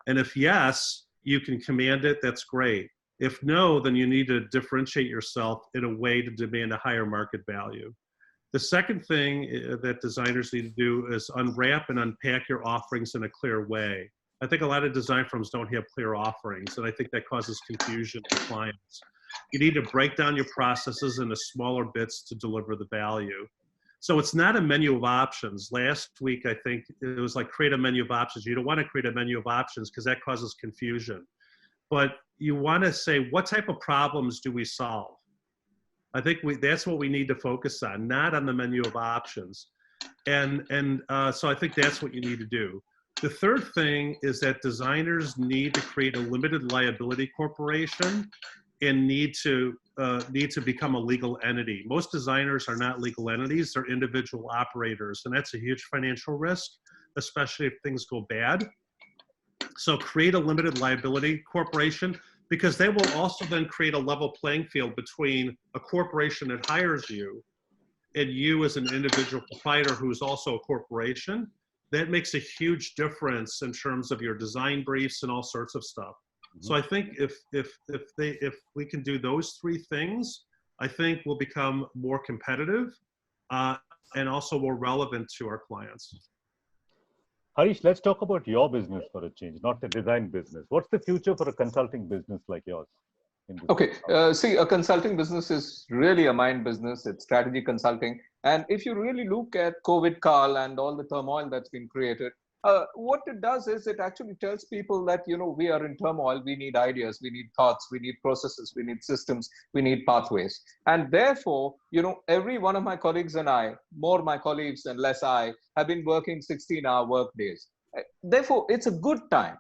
And if yes, you can command it, that's great. If no, then you need to differentiate yourself in a way to demand a higher market value. The second thing that designers need to do is unwrap and unpack your offerings in a clear way. I think a lot of design firms don't have clear offerings, and I think that causes confusion to clients. You need to break down your processes into smaller bits to deliver the value. So it's not a menu of options. Last week, I think it was like create a menu of options. You don't want to create a menu of options because that causes confusion. But you want to say, what type of problems do we solve? I think that's what we need to focus on, not on the menu of options. And so I think that's what you need to do. The third thing is that designers need to create a limited liability corporation and need to become a legal entity. Most designers are not legal entities, they're individual operators, and that's a huge financial risk, especially if things go bad. So create a limited liability corporation, because they will also then create a level playing field between a corporation that hires you and you as an individual proprietor who's also a corporation. That makes a huge difference in terms of your design briefs and all sorts of stuff. So I think if we can do those three things, I think we'll become more competitive and also more relevant to our clients. Harish, let's talk about your business for a change, not the design business. What's the future for a consulting business like yours? Okay, see, a consulting business is really a mind business. It's strategy consulting. And if you really look at COVID, Carl, and all the turmoil that's been created, what it does is it actually tells people that, you know, we are in turmoil, we need ideas, we need thoughts, we need processes, we need systems, we need pathways. And therefore, you know, every one of my colleagues and I, more my colleagues and less I, have been working 16-hour work days. Therefore, it's a good time.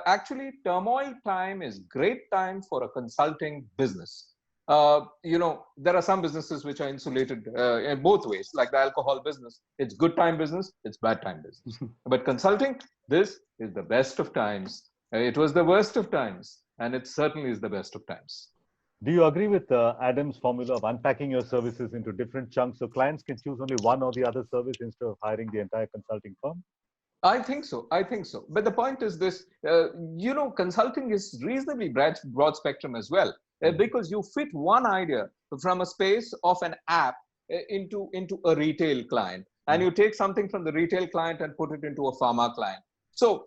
Actually, turmoil time is great time for a consulting business. You know, there are some businesses which are insulated in both ways, like the alcohol business. It's good time business, it's bad time business. But consulting, this is the best of times. It was the worst of times, and it certainly is the best of times. Do you agree with Adam's formula of unpacking your services into different chunks so clients can choose only one or the other service instead of hiring the entire consulting firm? I think so. I think so. But the point is this, you know, consulting is reasonably broad spectrum as well, because you fit one idea from a space of an app into a retail client, and you take something from the retail client and put it into a pharma client. So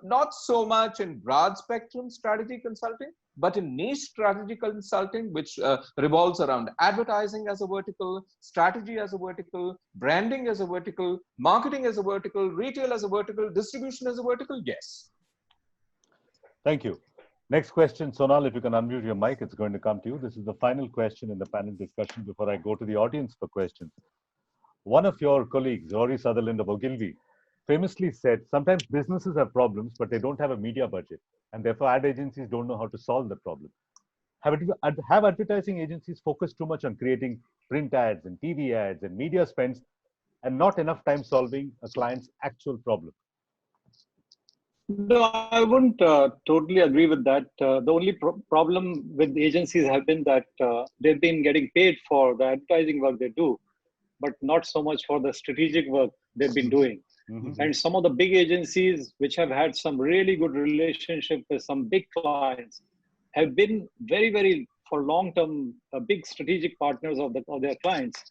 not so much in broad spectrum strategy consulting, but in niche strategy consulting, which revolves around advertising as a vertical, strategy as a vertical, branding as a vertical, marketing as a vertical, retail as a vertical, distribution as a vertical, yes. Thank you. Next question, Sonal, if you can unmute your mic, it's going to come to you. This is the final question in the panel discussion before I go to the audience for questions. One of your colleagues, Rory Sutherland of Ogilvy, famously said, sometimes businesses have problems, but they don't have a media budget, and therefore ad agencies don't know how to solve the problem. Have advertising agencies focused too much on creating print ads and TV ads and media spends and not enough time solving a client's actual problem? No, I wouldn't totally agree with that. The only problem with the agencies have been that they've been getting paid for the advertising work they do, but not so much for the strategic work they've been doing. And some of the big agencies which have had some really good relationship with some big clients have been very, very for long-term big strategic partners of their clients.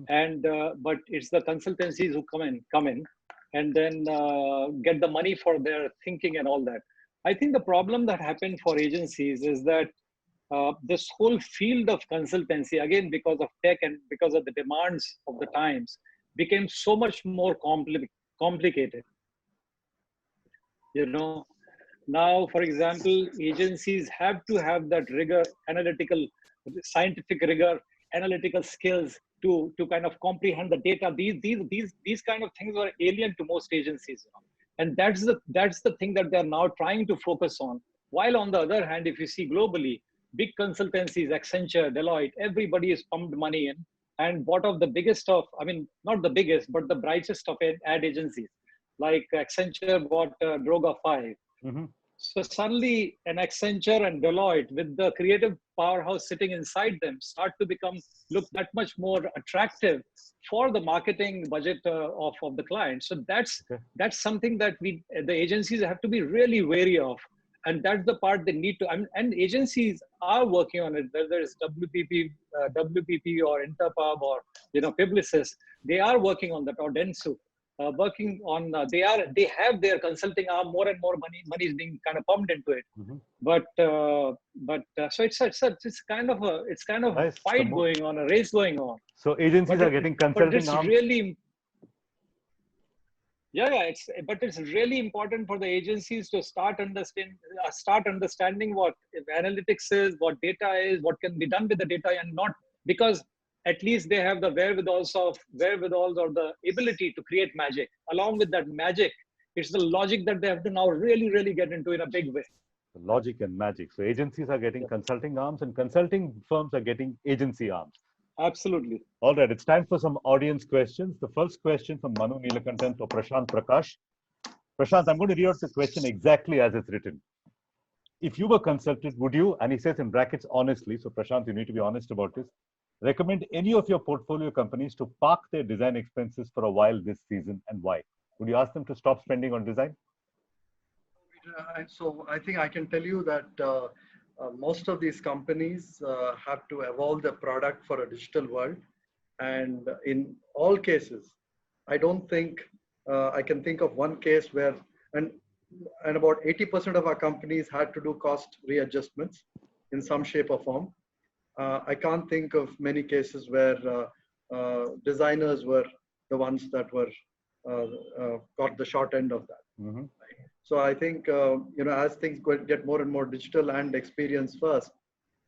And but it's the consultancies who come in and then get the money for their thinking and all that. I think the problem that happened for agencies is that this whole field of consultancy, again, because of tech and because of the demands of the times, became so much more complicated. You know, now, for example, agencies have to have that rigor, analytical, scientific rigor, analytical skills to kind of comprehend the data. These kind of things are alien to most agencies, and that's the thing that they're now trying to focus on. While on the other hand, if you see globally, big consultancies, Accenture, Deloitte, everybody is pumped money in and bought off the biggest of, I mean, not the biggest, but the brightest of ad agencies. Like Accenture bought Droga 5. So suddenly an Accenture and Deloitte with the creative powerhouse sitting inside them start to look that much more attractive for the marketing budget of the client. So that's something that the agencies have to be really wary of And that's the part they need to, and agencies are working on it, whether it's WPP or Interpub or, Publicis, they are working on that, or Dentsu, working on, they have their consulting arm, more and more money is being kind of pumped into it. But so it's kind of a fight going on, a race going on. So agencies are getting consulting arms. Really, but it's really important for the agencies to start understanding what analytics is, what data is, what can be done with the data, and not because at least they have the wherewithal or the ability to create magic. Along with that magic, it's the logic that they have to now really, really get into in a big way. Logic and magic. So agencies are getting consulting arms, and consulting firms are getting agency arms. Absolutely. All right, it's time for some audience questions. The first question from Manu Neelakantan for Prashanth Prakash. Prashanth, I'm going to read out the question exactly as it's written. If you were consulted, would you, and he says in brackets, honestly, so Prashanth, you need to be honest about this, recommend any of your portfolio companies to park their design expenses for a while this season, and why? Would you ask them to stop spending on design? So I think I can tell you that most of these companies have to evolve their product for a digital world. And in all cases, I don't think I can think of one case where, and about 80% of our companies had to do cost readjustments in some shape or form. I can't think of many cases where designers were the ones that were got the short end of that. So I think, as things get more and more digital and experience first,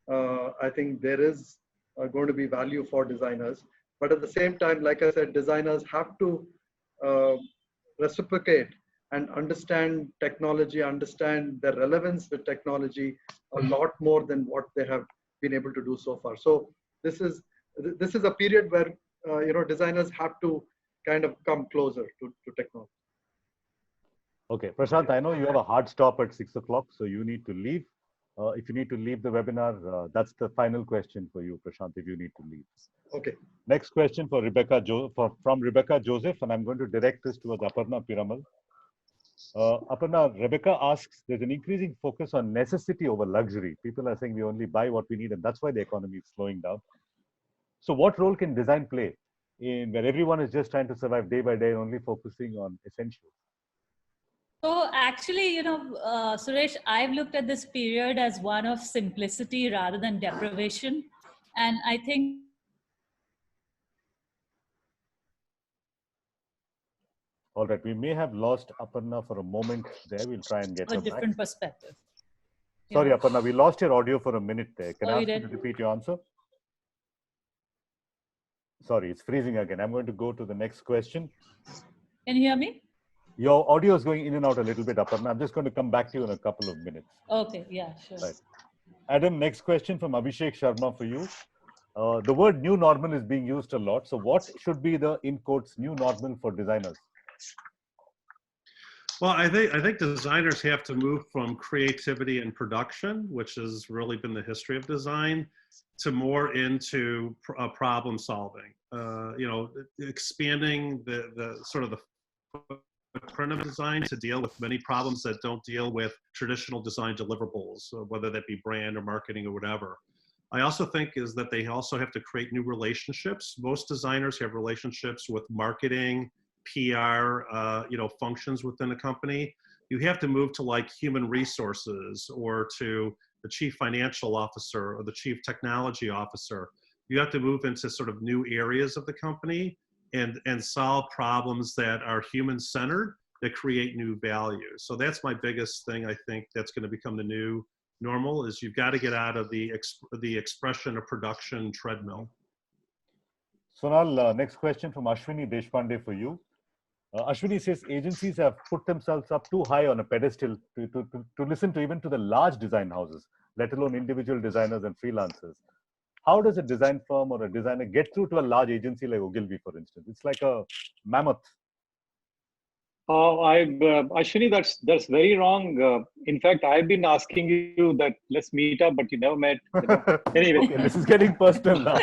I think there is going to be value for designers. But at the same time, like I said, designers have to reciprocate and understand technology, understand the relevance with technology a lot more than what they have been able to do so far. So this is a period where, designers have to kind of come closer to technology. Okay, Prashanth, I know you have a hard stop at 6 o'clock, so you need to leave. If you need to leave the webinar, that's the final question for you, Prashanth, if you need to leave. Okay. Next question for from Rebecca Joseph, and I'm going to direct this towards Aparna Piramal. Aparna, Rebecca asks, there's an increasing focus on necessity over luxury. People are saying we only buy what we need, and that's why the economy is slowing down. So what role can design play in where everyone is just trying to survive day by day and only focusing on essentials? So actually, Suresh, I've looked at this period as one of simplicity rather than deprivation. And I think all right, we may have lost Aparna for a moment there. We'll try and get her a different back. perspective. Sorry, Aparna, we lost your audio for a minute there. Can I ask you to repeat your answer? Sorry, it's freezing again. I'm going to go to the next question. Can you hear me? Your audio is going in and out a little bit, Aparna. I'm just going to come back to you in a couple of minutes. Okay, yeah, sure. Right. Adam, next question from Abhishek Sharma for you. The word new normal is being used a lot. So what should be the, in quotes, new normal for designers? Well, I think designers have to move from creativity and production, which has really been the history of design, to more into problem solving. Expanding the sort of the footprint of design to deal with many problems that don't deal with traditional design deliverables, whether that be brand or marketing or whatever. I also think is that they also have to create new relationships. Most designers have relationships with marketing, PR, functions within a company. You have to move to like human resources or to the chief financial officer or the chief technology officer. You have to move into sort of new areas of the company and solve problems that are human-centered that create new value. So that's my biggest thing. I think that's going to become the new normal is you've got to get out of the expression of production treadmill. Sonal, next question from Ashwini Deshpande for you. Ashwini says agencies have put themselves up too high on a pedestal to listen to even to the large design houses, let alone individual designers and freelancers. How does a design firm or a designer get through to a large agency like Ogilvy, for instance? It's like a mammoth. Ashwini, that's very wrong. In fact, I've been asking you that let's meet up, but you never met. Anyway, okay, this is getting personal now.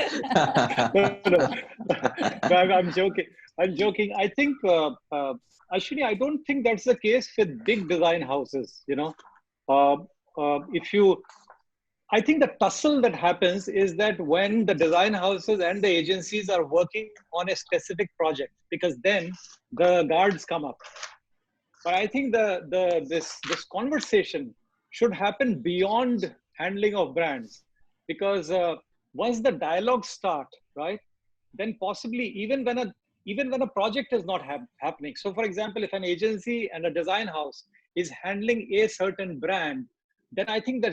No, I'm joking. I'm joking. I think, Ashwini, I don't think that's the case with big design houses. Uh, if you, I think the tussle that happens is that when the design houses and the agencies are working on a specific project, because then the guards come up. But I think this conversation should happen beyond handling of brands, because once the dialogue start, right, then possibly even when a project is not happening. So, for example, if an agency and a design house is handling a certain brand, then I think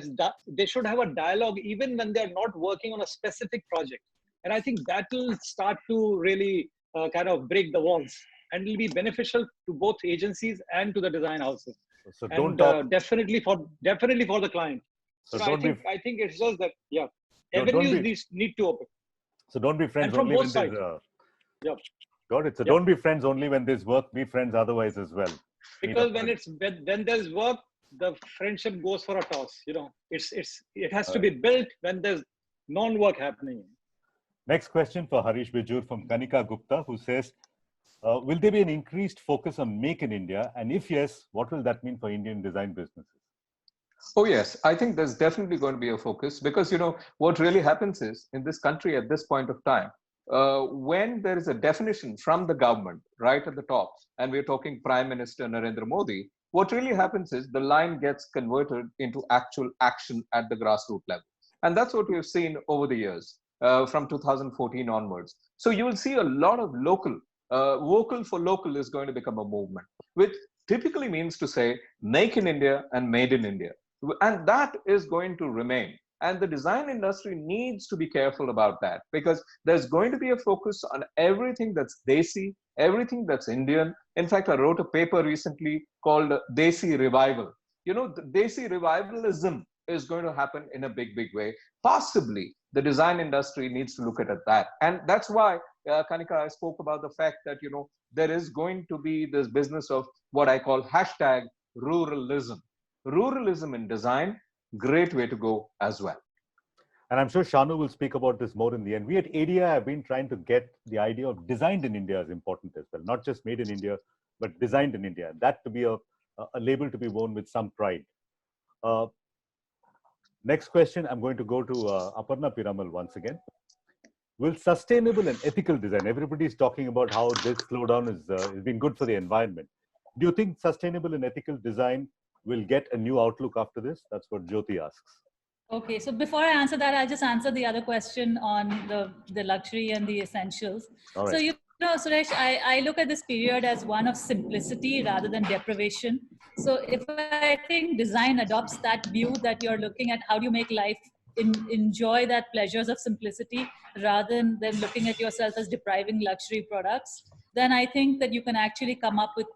they should have a dialogue even when they're not working on a specific project. And I think that will start to really kind of break the walls, and will be beneficial to both agencies and to the design houses. So don't And talk. definitely for the client. So So don't be. I think it's just that, yeah, Don't be. avenues need to open. So don't be friends And from only when both there's. sides. Yeah. Got it. So Yeah. don't be friends only when there's work. Be friends otherwise as well. Meet Because up when for it. when there's work, the friendship goes for a toss. You know, it has to Right. be built when there's non-work happening. Next question for Harish Bijoor from Kanika Gupta, who says, will there be an increased focus on Make in India? And if yes, what will that mean for Indian design businesses? Oh, yes. I think there's definitely going to be a focus because, what really happens is in this country at this point of time, when there is a definition from the government right at the top, and we're talking Prime Minister Narendra Modi, what really happens is the line gets converted into actual action at the grassroots level. And that's what we've seen over the years from 2014 onwards. So you will see a lot of vocal for local is going to become a movement, which typically means to say make in India and made in India. And that is going to remain. And the design industry needs to be careful about that because there's going to be a focus on everything that's Desi, everything that's Indian. In fact, I wrote a paper recently called Desi Revival. The Desi revivalism is going to happen in a big, big way. Possibly the design industry needs to look at that. And that's why, Kanika, I spoke about the fact that, there is going to be this business of what I call hashtag ruralism. Ruralism in design, great way to go as well. And I'm sure Shanu will speak about this more in the end. We at ADI have been trying to get the idea of designed in India as important as well, not just made in India, but designed in India. That to be a label to be worn with some pride. Next question, I'm going to go to Aparna Piramal once again. Will sustainable and ethical design, everybody's talking about how this slowdown has been good for the environment. Do you think sustainable and ethical design will get a new outlook after this? That's what Jyoti asks. Okay, so before I answer that, I'll just answer the other question on the luxury and the essentials. All right. So, Suresh, I look at this period as one of simplicity rather than deprivation. So if I think design adopts that view that you're looking at how do you make life enjoy that pleasures of simplicity rather than looking at yourself as depriving luxury products, then I think that you can actually come up with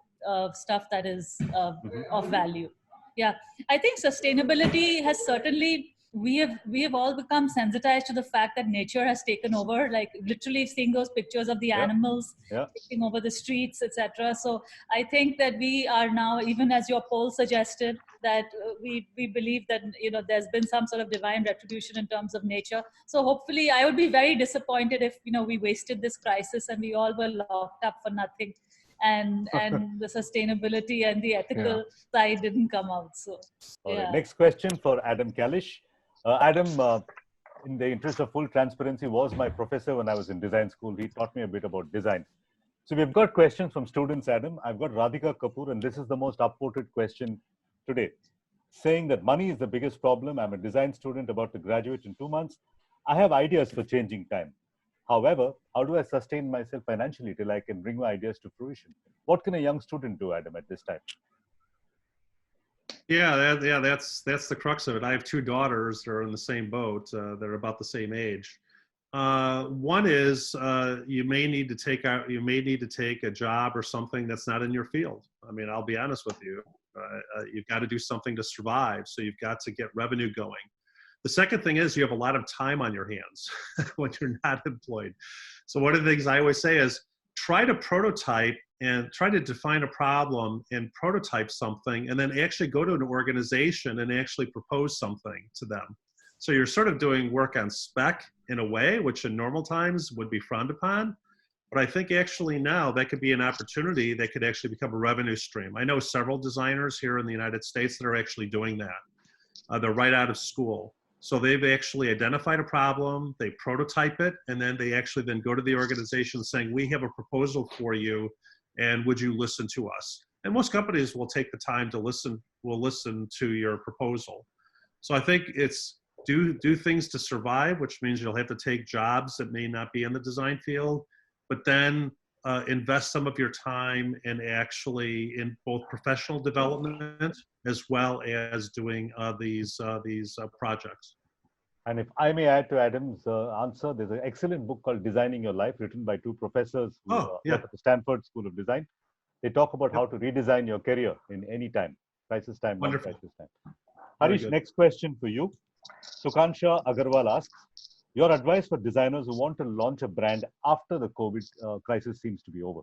stuff that is of value. Yeah, I think sustainability has certainly, we have all become sensitized to the fact that nature has taken over, like literally seeing those pictures of the animals taking over the streets, etc. So I think that we are now, even as your poll suggested, that we believe that there's been some sort of divine retribution in terms of nature. So hopefully, I would be very disappointed if we wasted this crisis and we all were locked up for nothing. And the sustainability and the ethical side didn't come out. So, all right. Next question for Adam Kallish. Adam, in the interest of full transparency, was my professor when I was in design school. He taught me a bit about design. So we've got questions from students, Adam. I've got Radhika Kapoor, and this is the most upvoted question today, saying that money is the biggest problem. I'm a design student about to graduate in 2 months. I have ideas for changing time. However, how do I sustain myself financially till I can bring my ideas to fruition? What can a young student do, Adam, at this time? That's the crux of it. I have 2 daughters that are in the same boat. They're about the same age. One is you may need to take a job or something that's not in your field. I mean, I'll be honest with you. You've got to do something to survive. So you've got to get revenue going. The second thing is you have a lot of time on your hands when you're not employed. So one of the things I always say is try to prototype and try to define a problem and prototype something, and then actually go to an organization and actually propose something to them. So you're sort of doing work on spec in a way, which in normal times would be frowned upon. But I think actually now that could be an opportunity that could actually become a revenue stream. I know several designers here in the United States that are actually doing that. They're right out of school. So they've actually identified a problem, they prototype it, and then they actually then go to the organization saying, we have a proposal for you, and would you listen to us? And most companies will take the time to will listen to your proposal. So I think it's do things to survive, which means you'll have to take jobs that may not be in the design field, but then invest some of your time in actually in both professional development as well as doing these projects. And if I may add to Adam's answer, there's an excellent book called Designing Your Life, written by two professors who work at the Stanford School of Design. They talk about how to redesign your career in any time, crisis time, non-crisis time. Harish, next question for you. Sukansha Agarwal asks, your advice for designers who want to launch a brand after the COVID crisis seems to be over?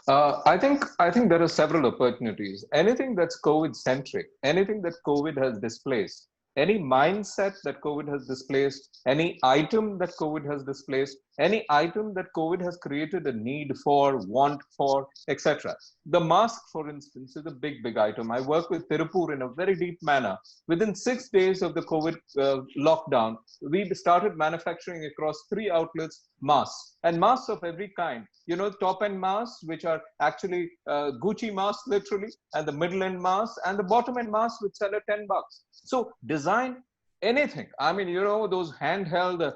I think there are several opportunities. Anything that's COVID centric, anything that COVID has displaced, any mindset that COVID has displaced, any item that COVID has displaced, any item that COVID has created a need for, want for, etc. The mask, for instance, is a big item. I work with Tirupur in a very deep manner. Within 6 days of the COVID lockdown, we started manufacturing across 3 outlets masks, and masks of every kind. You know, top-end masks, which are actually Gucci masks, literally, and the middle-end masks, and the bottom-end masks, which sell at $10. So design anything. I mean, you know, those handheld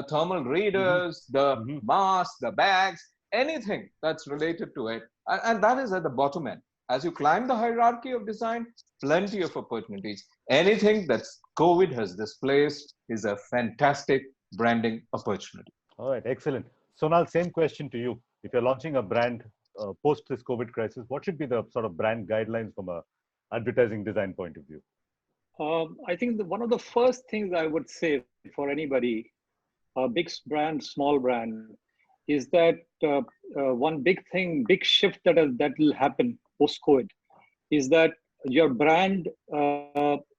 thermal readers, the masks, the bags, anything that's related to it. And that is at the bottom end. As you climb the hierarchy of design, plenty of opportunities. Anything that COVID has displaced is a fantastic branding opportunity. All right, excellent. Sonal, same question to you. If you're launching a brand post this COVID crisis, what should be the sort of brand guidelines from a advertising design point of view? I think one of the first things I would say for anybody, a big brand, small brand, is that one big thing, big shift that will happen post-COVID is that your brand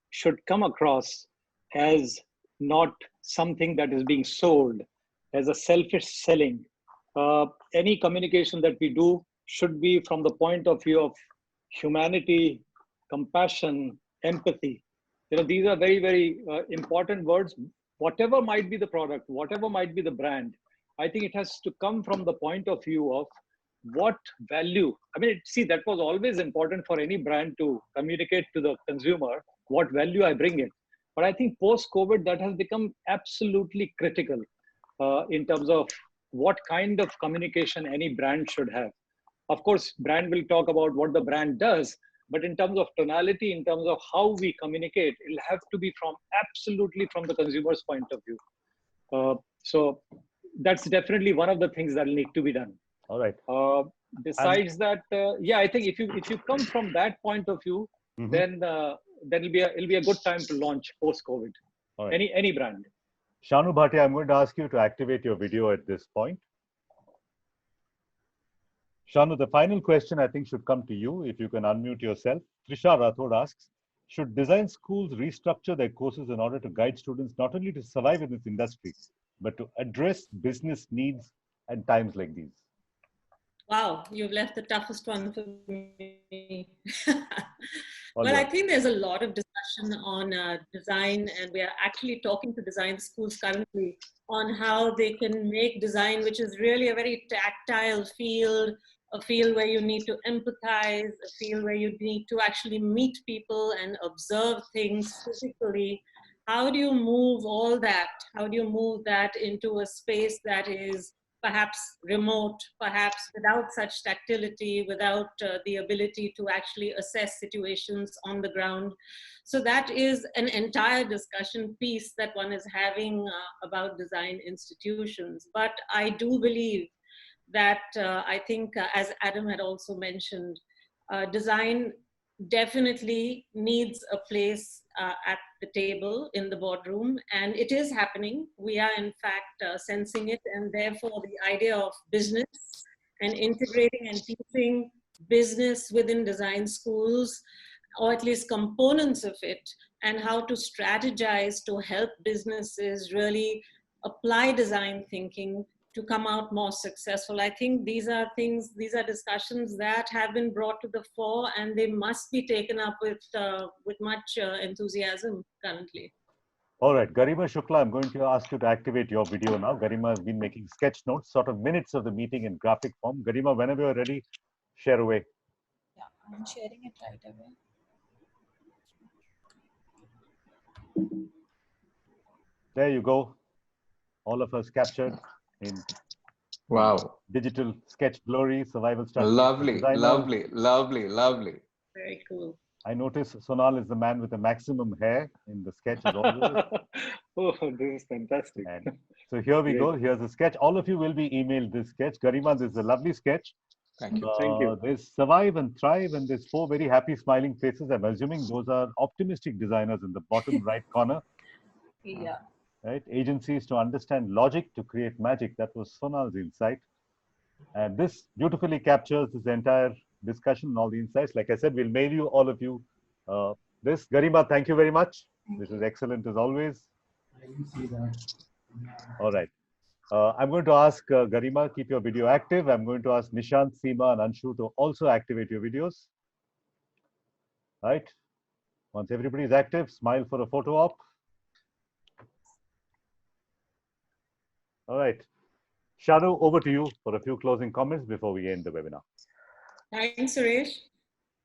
should come across as not something that is being sold, as a selfish selling. Any communication that we do should be from the point of view of humanity, compassion, empathy. You know, these are very, very important words. Whatever might be the product, whatever might be the brand, I think it has to come from the point of view of what value. I mean, see, that was always important for any brand to communicate to the consumer what value I bring it. But I think post-COVID, that has become absolutely critical in terms of what kind of communication any brand should have. Of course, brand will talk about what the brand does, but in terms of tonality, in terms of how we communicate, it'll have to be absolutely from the consumer's point of view. So that's definitely one of the things that will need to be done. All right. Besides that, yeah, I think if you come from that point of view, then it'll be a good time to launch post-COVID. Right. Any brand. Shanu Bhatia, I'm going to ask you to activate your video at this point. Shanu, the final question I think should come to you, if you can unmute yourself. Trisha Rathod asks, should design schools restructure their courses in order to guide students not only to survive in this industry, but to address business needs at times like these? Wow, you've left the toughest one for me. Well, I think there's a lot of discussion on design, and we are actually talking to design schools currently on how they can make design, which is really a very tactile field, a field where you need to empathize, a field where you need to actually meet people and observe things physically. How do you move all that? How do you move that into a space that is perhaps remote, perhaps without such tactility, without the ability to actually assess situations on the ground? So that is an entire discussion piece that one is having about design institutions. But I do believe that I think, as Adam had also mentioned, design definitely needs a place at the table in the boardroom, and it is happening. We are in fact sensing it, and therefore the idea of business and integrating and teaching business within design schools, or at least components of it, and how to strategize to help businesses really apply design thinking to come out more successful. I think these are discussions that have been brought to the fore, and they must be taken up with much enthusiasm currently. All right, Garima Shukla, I'm going to ask you to activate your video now. Garima has been making sketch notes, sort of minutes of the meeting in graphic form. Garima, whenever you're ready, share away. Yeah, I'm sharing it right away. There you go. All of us captured in Wow. digital sketch glory, survival strategy. Lovely, lovely, lovely, lovely. Very cool. I notice Sonal is the man with the maximum hair in the sketch as always. Oh, this is fantastic. And so here we go. Here's a sketch. All of you will be emailed this sketch. Garima, this is a lovely sketch. Thank you. Thank you. There's survive and thrive, and there's 4 very happy smiling faces. I'm assuming those are optimistic designers in the bottom right corner. Yeah. Right? Agencies to understand logic to create magic. That was Sonal's insight. And this beautifully captures this entire discussion and all the insights. Like I said, we'll mail you, all of you, this. Garima, thank you very much. This is excellent as always. All right. I'm going to ask Garima, keep your video active. I'm going to ask Nishant, Seema, and Anshu to also activate your videos. Right. Once everybody is active, smile for a photo op. All right. Shanu, over to you for a few closing comments before we end the webinar. Thanks, Harish.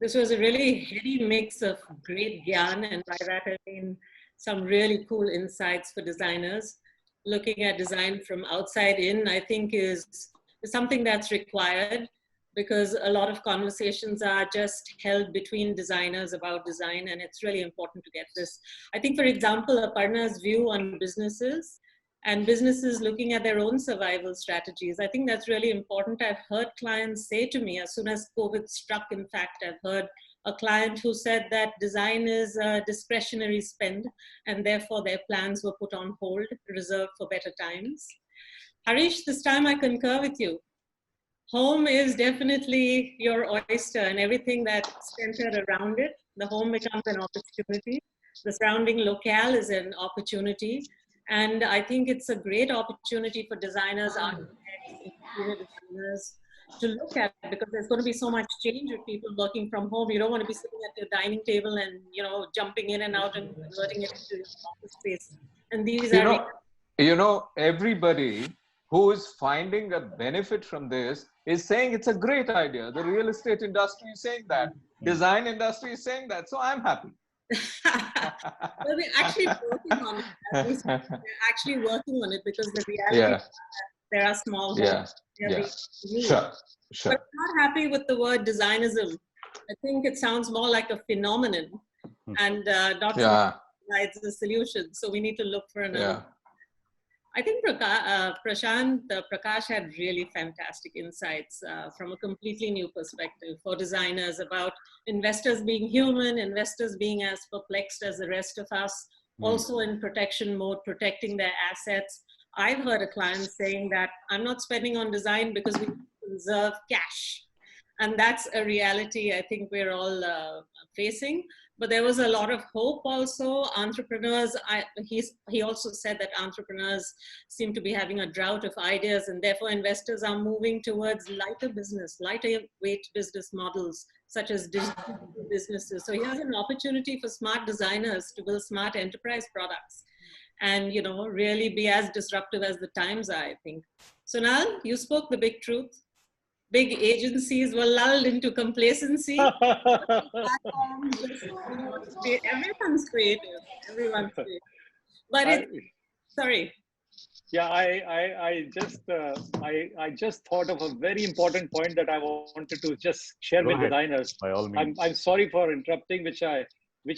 This was a really heady mix of great gyan, and by that I mean some really cool insights for designers. Looking at design from outside in, I think is something that's required, because a lot of conversations are just held between designers about design, and it's really important to get this. I think, for example, Aparna's view on businesses and businesses looking at their own survival strategies, I think that's really important. I've heard clients say to me, as soon as COVID struck, in fact, I've heard a client who said that design is a discretionary spend, and therefore their plans were put on hold, reserved for better times. Harish, this time I concur with you. Home is definitely your oyster, and everything that's centered around it. The home becomes an opportunity. The surrounding locale is an opportunity. And I think it's a great opportunity for designers, architects, interior designers to look at, because there's going to be so much change with people working from home. You don't want to be sitting at your dining table and, you know, jumping in and out and converting it into office space. And these everybody who is finding a benefit from this is saying it's a great idea. The real estate industry is saying that. Design industry is saying that. So I'm happy. Well, we're actually working on it. We're actually working on it, because the reality is that there are small homes. Sure. But I'm not happy with the word designism. I think it sounds more like a phenomenon, and not provides a solution. So we need to look for another. I think Prakash had really fantastic insights from a completely new perspective for designers about investors being human, investors being as perplexed as the rest of us, also in protection mode, protecting their assets. I've heard a client saying that I'm not spending on design because we conserve cash. And that's a reality I think we're all facing. But there was a lot of hope also. Entrepreneurs, he also said that entrepreneurs seem to be having a drought of ideas, and therefore investors are moving towards lighter weight business models, such as digital businesses. So here's an opportunity for smart designers to build smart enterprise products and, you know, really be as disruptive as the times are, I think. Sonal, you spoke the big truth. Big agencies were lulled into complacency. Everyone's creative. Everyone's creative. But sorry. Yeah, I just thought of a very important point that I wanted to just share with designers. By all means. I'm sorry for interrupting, which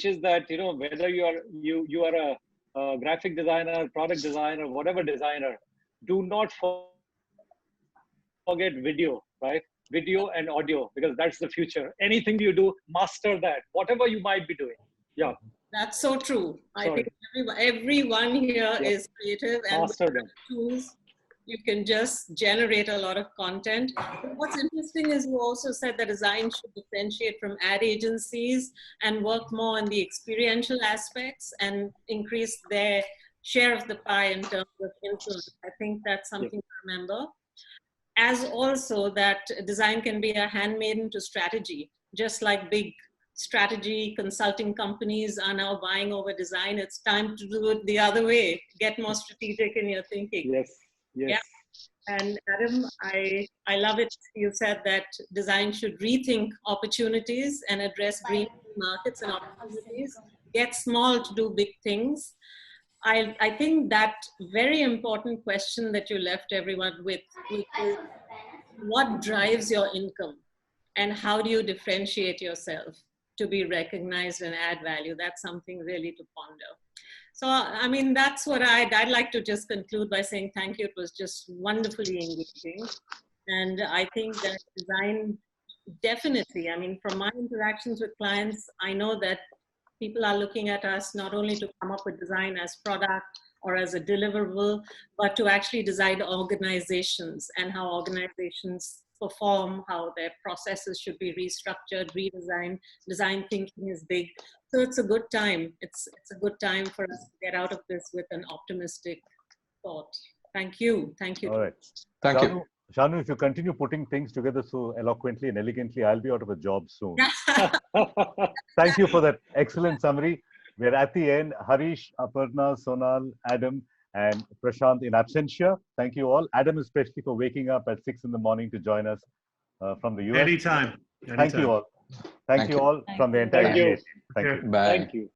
is that, you know, whether you are a graphic designer, product designer, whatever designer, do not forget video, right? Video and audio, because that's the future. Anything you do, master that, whatever you might be doing. Yeah. That's so true. I think everyone here is creative, and with tools, you can just generate a lot of content. But what's interesting is you also said that design should differentiate from ad agencies and work more on the experiential aspects and increase their share of the pie in terms of influence. I think that's something to remember. As also that design can be a handmaiden to strategy, just like big strategy consulting companies are now buying over design. It's time to do it the other way. Get more strategic in your thinking. Yes. Yes. Yeah. And Adam, I love it. You said that design should rethink opportunities and address green markets and opportunities. Get small to do big things. I think that very important question that you left everyone with, which is what drives your income and how do you differentiate yourself to be recognized and add value? That's something really to ponder. So, I mean, that's what I'd like to just conclude by saying thank you. It was just wonderfully engaging. And I think that design definitely, I mean, from my interactions with clients, I know that people are looking at us not only to come up with design as product or as a deliverable, but to actually design organizations and how organizations perform, how their processes should be restructured, redesigned. Design thinking is big. So it's a good time. It's a good time for us to get out of this with an optimistic thought. Thank you. Thank you. All right. Thank you. Shanu, if you continue putting things together so eloquently and elegantly, I'll be out of a job soon. Thank you for that excellent summary. We're at the end. Harish, Aparna, Sonal, Adam, and Prashanth in absentia. Thank you all. Adam, especially for waking up at 6 in the morning to join us from the US. Anytime. Thank you all. Thank you all from the entire Thank you. team. Thank you. Bye. Thank you.